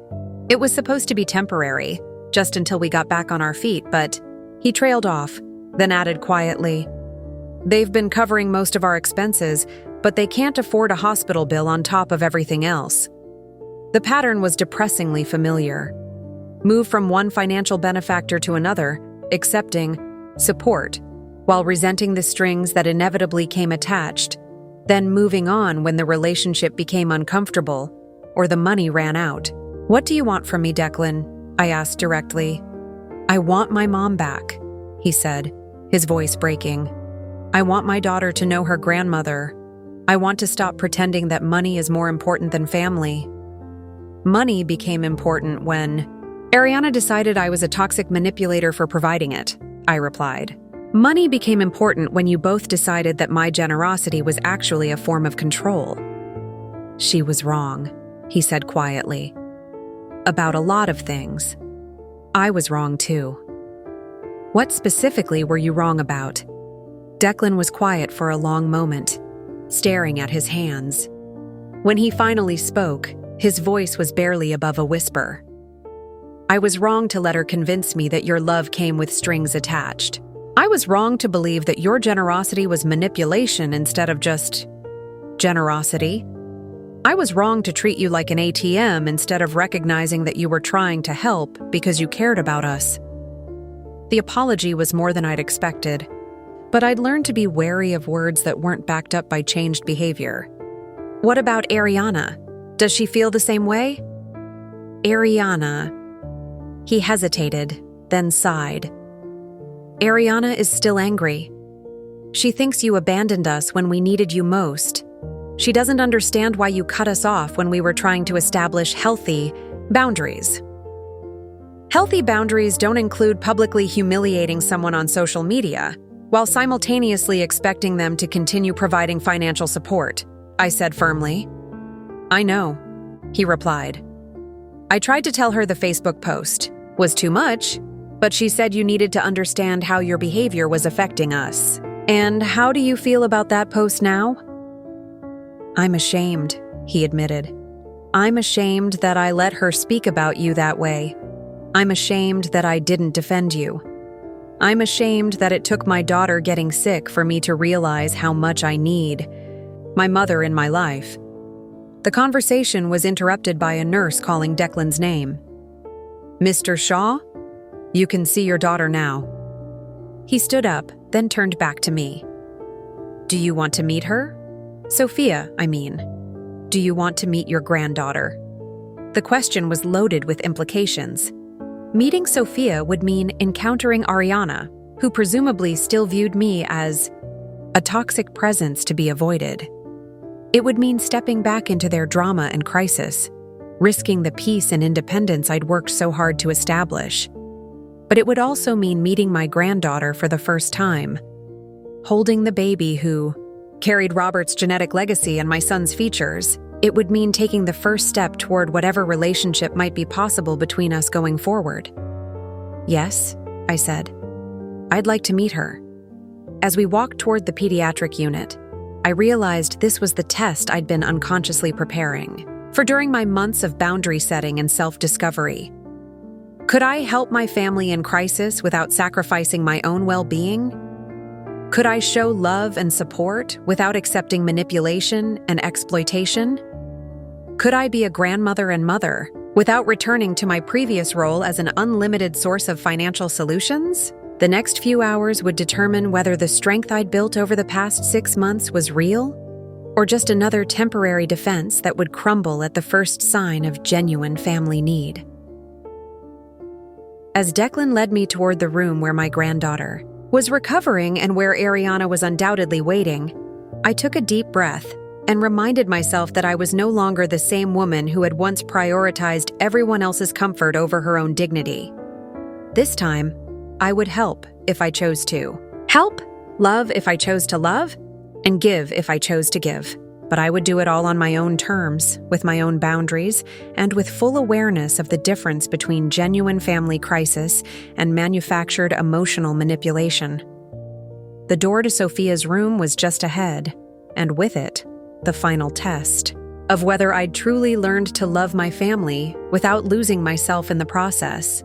It was supposed to be temporary, just until we got back on our feet, but..." He trailed off, then added quietly, "They've been covering most of our expenses, but they can't afford a hospital bill on top of everything else." The pattern was depressingly familiar. Move from one financial benefactor to another, accepting support, while resenting the strings that inevitably came attached, then moving on when the relationship became uncomfortable or the money ran out. "What do you want from me, Declan?" I asked directly. "I want my mom back," he said, his voice breaking. "I want my daughter to know her grandmother. I want to stop pretending that money is more important than family." Money became important when Ariana decided I was a toxic manipulator for providing it, I replied. "Money became important when you both decided that my generosity was actually a form of control." "She was wrong," he said quietly. "About a lot of things. I was wrong too." "What specifically were you wrong about?" Declan was quiet for a long moment, staring at his hands. When he finally spoke, his voice was barely above a whisper. "I was wrong to let her convince me that your love came with strings attached. I was wrong to believe that your generosity was manipulation instead of just generosity. I was wrong to treat you like an ATM instead of recognizing that you were trying to help because you cared about us." The apology was more than I'd expected. but I'd learned to be wary of words that weren't backed up by changed behavior. What about Ariana? Does she feel the same way? Ariana. He hesitated, then sighed. Ariana is still angry. She thinks you abandoned us when we needed you most. She doesn't understand why you cut us off when we were trying to establish healthy boundaries. Healthy boundaries don't include publicly humiliating someone on social media, while simultaneously expecting them to continue providing financial support, I said firmly. I know, he replied. I tried to tell her the Facebook post was too much, but she said you needed to understand how your behavior was affecting us. And how do you feel about that post now? I'm ashamed, he admitted. I'm ashamed that I let her speak about you that way. I'm ashamed that I didn't defend you. I'm ashamed that it took my daughter getting sick for me to realize how much I need my mother in my life. The conversation was interrupted by a nurse calling Declan's name. Mr. Shaw, you can see your daughter now. He stood up, then turned back to me. Do you want to meet her? Sophia, I mean. Do you want to meet your granddaughter? The question was loaded with implications. Meeting Sophia would mean encountering Ariana, who presumably still viewed me as a toxic presence to be avoided. It would mean stepping back into their drama and crisis, risking the peace and independence I'd worked so hard to establish. But it would also mean meeting my granddaughter for the first time, holding the baby who carried Robert's genetic legacy and my son's features. It would mean taking the first step toward whatever relationship might be possible between us going forward. Yes, I said. I'd like to meet her. As we walked toward the pediatric unit, I realized this was the test I'd been unconsciously preparing for during my months of boundary setting and self-discovery. Could I help my family in crisis without sacrificing my own well-being? Could I show love and support without accepting manipulation and exploitation? Could I be a grandmother and mother without returning to my previous role as an unlimited source of financial solutions? The next few hours would determine whether the strength I'd built over the past 6 months was real or just another temporary defense that would crumble at the first sign of genuine family need. As Declan led me toward the room where my granddaughter was recovering and where Ariana was undoubtedly waiting, I took a deep breath and reminded myself that I was no longer the same woman who had once prioritized everyone else's comfort over her own dignity. This time, I would help if I chose to. Help, love if I chose to love, and give if I chose to give. But I would do it all on my own terms, with my own boundaries, and with full awareness of the difference between genuine family crisis and manufactured emotional manipulation. The door to Sophia's room was just ahead, and with it, the final test of whether I'd truly learned to love my family without losing myself in the process.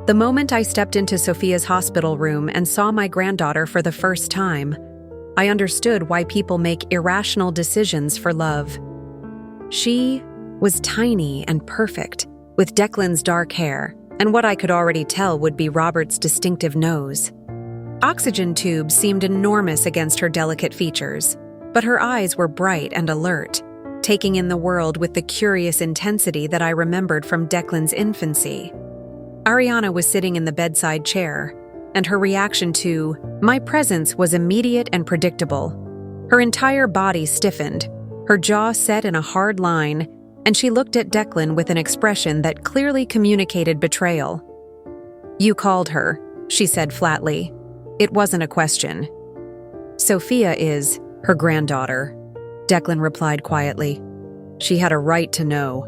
The moment I stepped into Sophia's hospital room and saw my granddaughter for the first time, I understood why people make irrational decisions for love. She was tiny and perfect, with Declan's dark hair and what I could already tell would be Robert's distinctive nose. Oxygen tubes seemed enormous against her delicate features, but her eyes were bright and alert, taking in the world with the curious intensity that I remembered from Declan's infancy. Ariana was sitting in the bedside chair, and her reaction to my presence was immediate and predictable. Her entire body stiffened, her jaw set in a hard line, and she looked at Declan with an expression that clearly communicated betrayal. "You called her," she said flatly. It wasn't a question. "Sophia is her granddaughter," Declan replied quietly. "She had a right to know.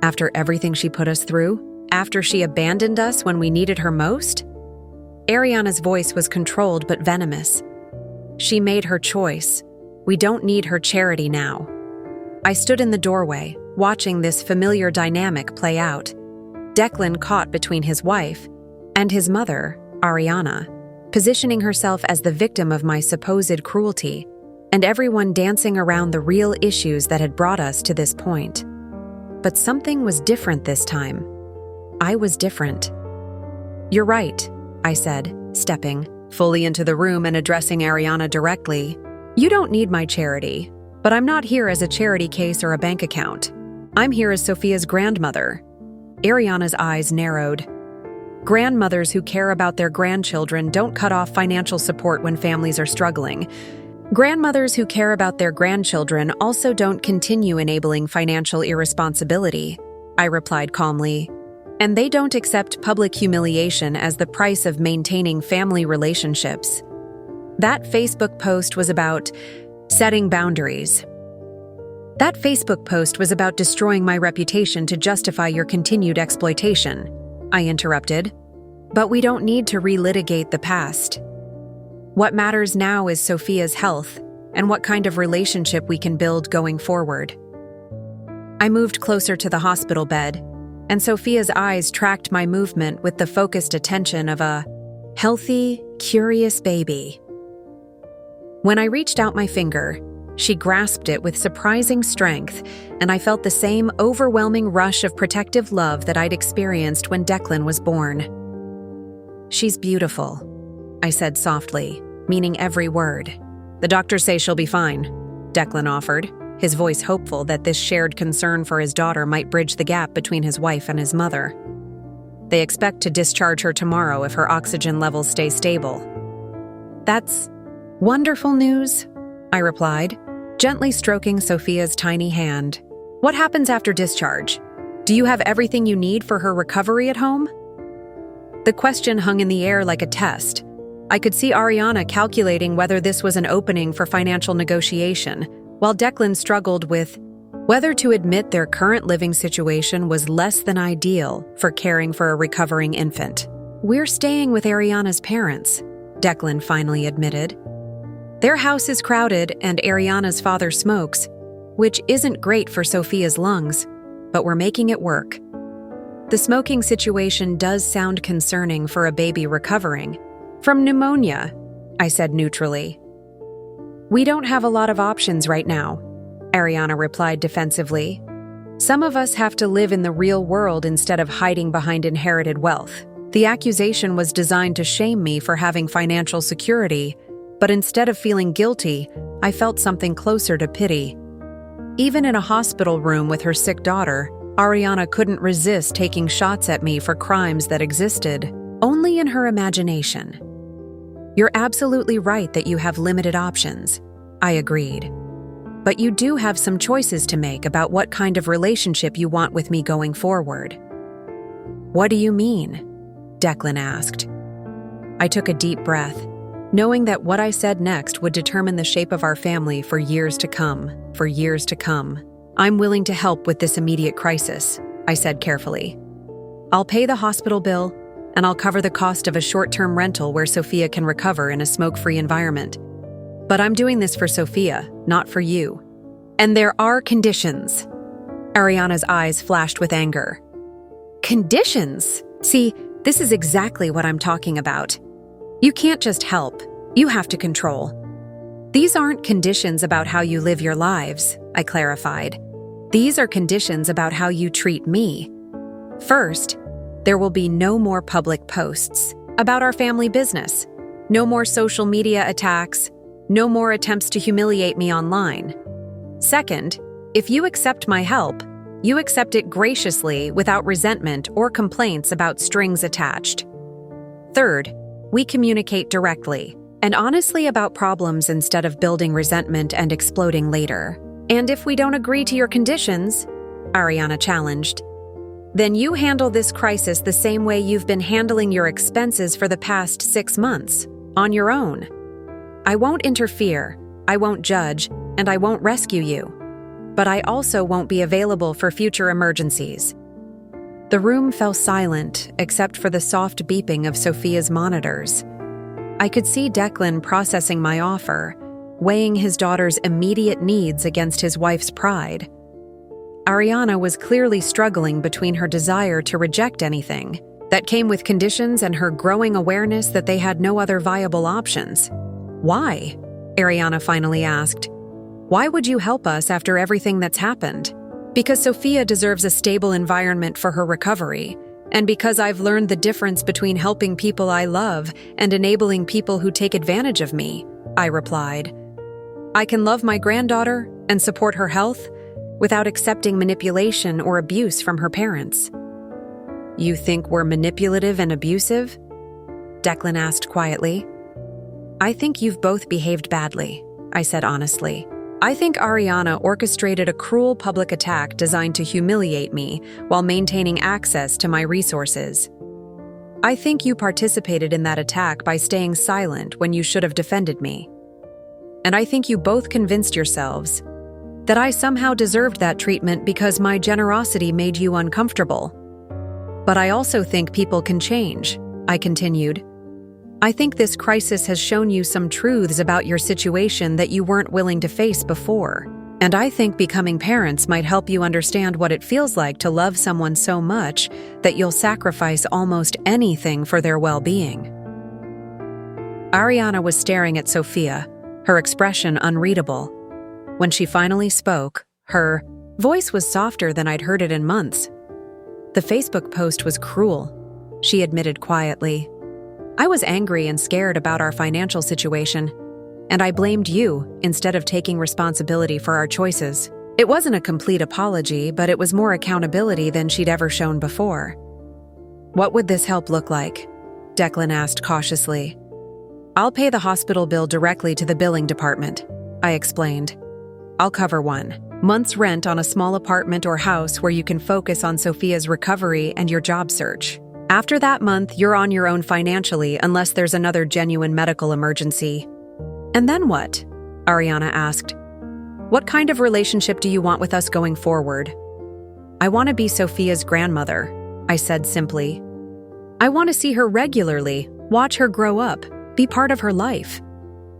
After everything she put us through, after she abandoned us when we needed her most?" Ariana's voice was controlled but venomous. "She made her choice. We don't need her charity now." I stood in the doorway, watching this familiar dynamic play out. Declan caught between his wife and his mother, Ariana, positioning herself as the victim of my supposed cruelty, and everyone dancing around the real issues that had brought us to this point. But something was different this time. I was different. "You're right," I said, stepping, fully into the room and addressing Ariana directly. "You don't need my charity, but I'm not here as a charity case or a bank account. I'm here as Sophia's grandmother." Ariana's eyes narrowed. Grandmothers who care about their grandchildren don't cut off financial support when families are struggling. Grandmothers who care about their grandchildren also don't continue enabling financial irresponsibility, I replied calmly. And they don't accept public humiliation as the price of maintaining family relationships. That Facebook post was about setting boundaries. That Facebook post was about destroying my reputation to justify your continued exploitation, I interrupted. But we don't need to relitigate the past. What matters now is Sophia's health and what kind of relationship we can build going forward. I moved closer to the hospital bed, and Sophia's eyes tracked my movement with the focused attention of a healthy, curious baby. When I reached out my finger, she grasped it with surprising strength, and I felt the same overwhelming rush of protective love that I'd experienced when Declan was born. "She's beautiful," I said softly, meaning every word. "The doctors say she'll be fine," Declan offered, his voice hopeful that this shared concern for his daughter might bridge the gap between his wife and his mother. "They expect to discharge her tomorrow if her oxygen levels stay stable." "That's wonderful news," I replied, gently stroking Sophia's tiny hand. "What happens after discharge? Do you have everything you need for her recovery at home?" The question hung in the air like a test. I could see Ariana calculating whether this was an opening for financial negotiation, while Declan struggled with whether to admit their current living situation was less than ideal for caring for a recovering infant. "We're staying with Ariana's parents," Declan finally admitted. "Their house is crowded and Ariana's father smokes, which isn't great for Sophia's lungs, but we're making it work." The smoking situation does sound concerning for a baby recovering from pneumonia, I said neutrally. "We don't have a lot of options right now," Ariana replied defensively. "Some of us have to live in the real world instead of hiding behind inherited wealth. The accusation was designed to shame me for having financial security, but instead of feeling guilty, I felt something closer to pity. Even in a hospital room with her sick daughter, Ariana couldn't resist taking shots at me for crimes that existed only in her imagination. "You're absolutely right that you have limited options," I agreed. "But you do have some choices to make about what kind of relationship you want with me going forward." "What do you mean?" Declan asked. I took a deep breath, knowing that what I said next would determine the shape of our family for years to come. "I'm willing to help with this immediate crisis," I said carefully. "I'll pay the hospital bill, and I'll cover the cost of a short-term rental where Sophia can recover in a smoke-free environment. But I'm doing this for Sophia, not for you. And there are conditions." Ariana's eyes flashed with anger. "Conditions? See, this is exactly what I'm talking about. You can't just help, you have to control. These aren't conditions about how you live your lives," I clarified. "These are conditions about how you treat me. First, there will be no more public posts about our family business, no more social media attacks, no more attempts to humiliate me online. Second, if you accept my help, you accept it graciously without resentment or complaints about strings attached. Third, we communicate directly and honestly about problems instead of building resentment and exploding later. And if we don't agree to your conditions," Ariana challenged, "then you handle this crisis the same way you've been handling your expenses for the past 6 months, on your own. I won't interfere, I won't judge, and I won't rescue you. But I also won't be available for future emergencies." The room fell silent except for the soft beeping of Sophia's monitors. I could see Declan processing my offer, weighing his daughter's immediate needs against his wife's pride. Ariana was clearly struggling between her desire to reject anything that came with conditions and her growing awareness that they had no other viable options. "Why?" Ariana finally asked. "Why would you help us after everything that's happened?" "Because Sophia deserves a stable environment for her recovery, And because I've learned the difference between helping people I love and enabling people who take advantage of me, I replied. I can love my granddaughter and support her health without accepting manipulation or abuse from her parents. You think we're manipulative and abusive? Declan asked quietly. I think you've both behaved badly, I said honestly. I think Ariana orchestrated a cruel public attack designed to humiliate me while maintaining access to my resources. I think you participated in that attack by staying silent when you should have defended me. And I think you both convinced yourselves that I somehow deserved that treatment because my generosity made you uncomfortable. But I also think people can change, I continued. I think this crisis has shown you some truths about your situation that you weren't willing to face before. And I think becoming parents might help you understand what it feels like to love someone so much that you'll sacrifice almost anything for their well-being. Ariana was staring at Sophia, her expression unreadable. When she finally spoke, her voice was softer than I'd heard it in months. The Facebook post was cruel, she admitted quietly. I was angry and scared about our financial situation, and I blamed you instead of taking responsibility for our choices. It wasn't a complete apology, but it was more accountability than she'd ever shown before. What would this help look like? Declan asked cautiously. I'll pay the hospital bill directly to the billing department, I explained. I'll cover 1 month's rent on a small apartment or house where you can focus on Sophia's recovery and your job search. After that month, you're on your own financially unless there's another genuine medical emergency. And then what? Ariana asked. What kind of relationship do you want with us going forward? I want to be Sophia's grandmother, I said simply. I want to see her regularly, watch her grow up, be part of her life.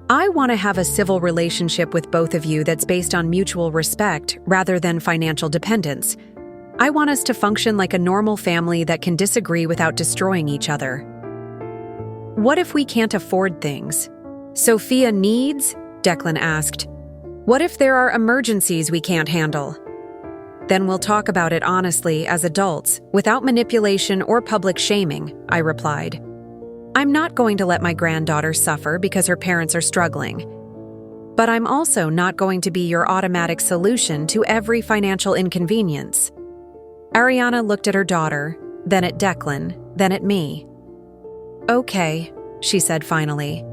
I want to have a civil relationship with both of you that's based on mutual respect rather than financial dependence. I want us to function like a normal family that can disagree without destroying each other. What if we can't afford things? Sophia needs? Declan asked. What if there are emergencies we can't handle? Then we'll talk about it honestly as adults, without manipulation or public shaming, I replied. I'm not going to let my granddaughter suffer because her parents are struggling. But I'm also not going to be your automatic solution to every financial inconvenience. Ariana looked at her daughter, then at Declan, then at me. Okay, she said finally.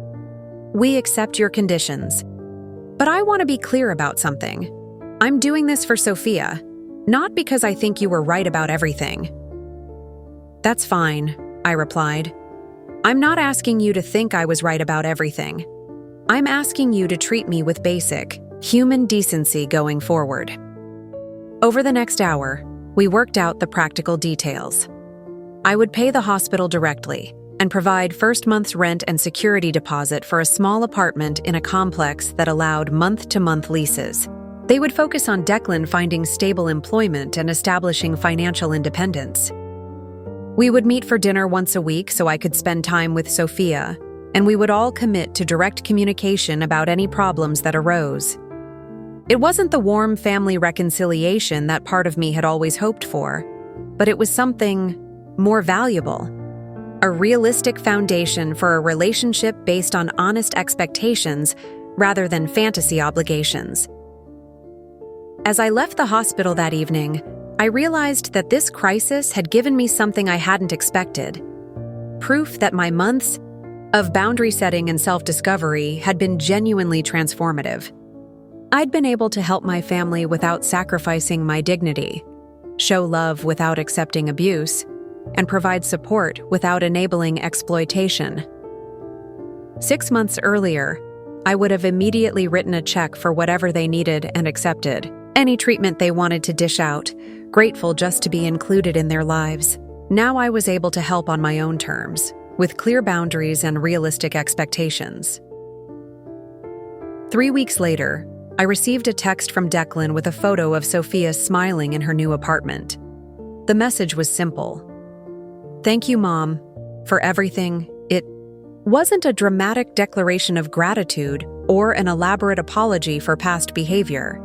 We accept your conditions. But I want to be clear about something. I'm doing this for Sophia, not because I think you were right about everything. That's fine, I replied. I'm not asking you to think I was right about everything. I'm asking you to treat me with basic, human decency going forward. Over the next hour, we worked out the practical details. I would pay the hospital directly and provide first month's rent and security deposit for a small apartment in a complex that allowed month-to-month leases. They would focus on Declan finding stable employment and establishing financial independence. We would meet for dinner once a week so I could spend time with Sophia, and we would all commit to direct communication about any problems that arose. It wasn't the warm family reconciliation that part of me had always hoped for, but it was something more valuable. A realistic foundation for a relationship based on honest expectations rather than fantasy obligations. As I left the hospital that evening, I realized that this crisis had given me something I hadn't expected. Proof that my months of boundary setting and self-discovery had been genuinely transformative. I'd been able to help my family without sacrificing my dignity, show love without accepting abuse, and provide support without enabling exploitation. 6 months earlier, I would have immediately written a check for whatever they needed and accepted, any treatment they wanted to dish out, grateful just to be included in their lives. Now I was able to help on my own terms, with clear boundaries and realistic expectations. 3 weeks later, I received a text from Declan with a photo of Sophia smiling in her new apartment. The message was simple. Thank you, Mom, for everything. It wasn't a dramatic declaration of gratitude or an elaborate apology for past behavior.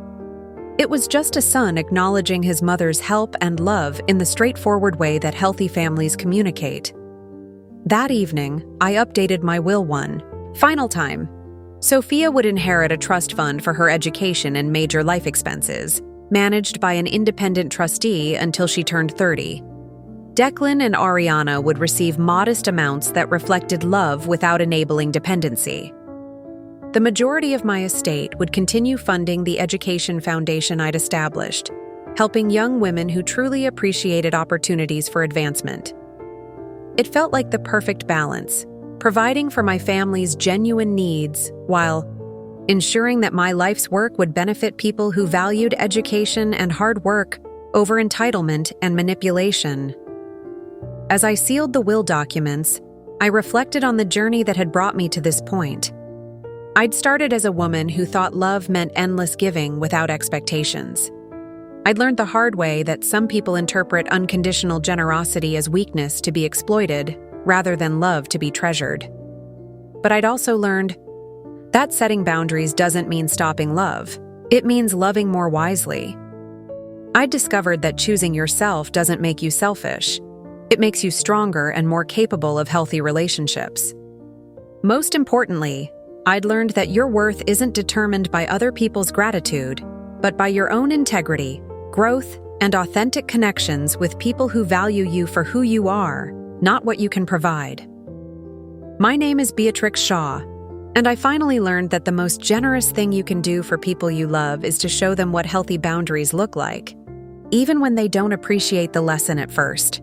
It was just a son acknowledging his mother's help and love in the straightforward way that healthy families communicate. That evening, I updated my will one final time. Sophia would inherit a trust fund for her education and major life expenses, managed by an independent trustee until she turned 30. Declan and Ariana would receive modest amounts that reflected love without enabling dependency. The majority of my estate would continue funding the education foundation I'd established, helping young women who truly appreciated opportunities for advancement. It felt like the perfect balance, providing for my family's genuine needs while ensuring that my life's work would benefit people who valued education and hard work over entitlement and manipulation. As I sealed the will documents, I reflected on the journey that had brought me to this point. I'd started as a woman who thought love meant endless giving without expectations. I'd learned the hard way that some people interpret unconditional generosity as weakness to be exploited rather than love to be treasured. But I'd also learned that setting boundaries doesn't mean stopping love. It means loving more wisely. I'd discovered that choosing yourself doesn't make you selfish. It makes you stronger and more capable of healthy relationships. Most importantly, I'd learned that your worth isn't determined by other people's gratitude, but by your own integrity, growth, and authentic connections with people who value you for who you are, not what you can provide. My name is Beatrix Shaw, and I finally learned that the most generous thing you can do for people you love is to show them what healthy boundaries look like, even when they don't appreciate the lesson at first.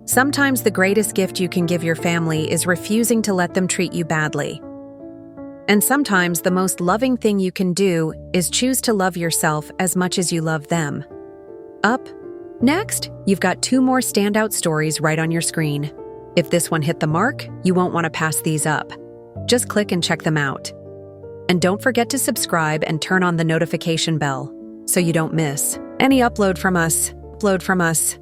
Sometimes the greatest gift you can give your family is refusing to let them treat you badly. And sometimes the most loving thing you can do is choose to love yourself as much as you love them. Up next, you've got 2 more standout stories right on your screen. If this one hit the mark, you won't want to pass these up. Just click and check them out. And don't forget to subscribe and turn on the notification bell so you don't miss any upload from us.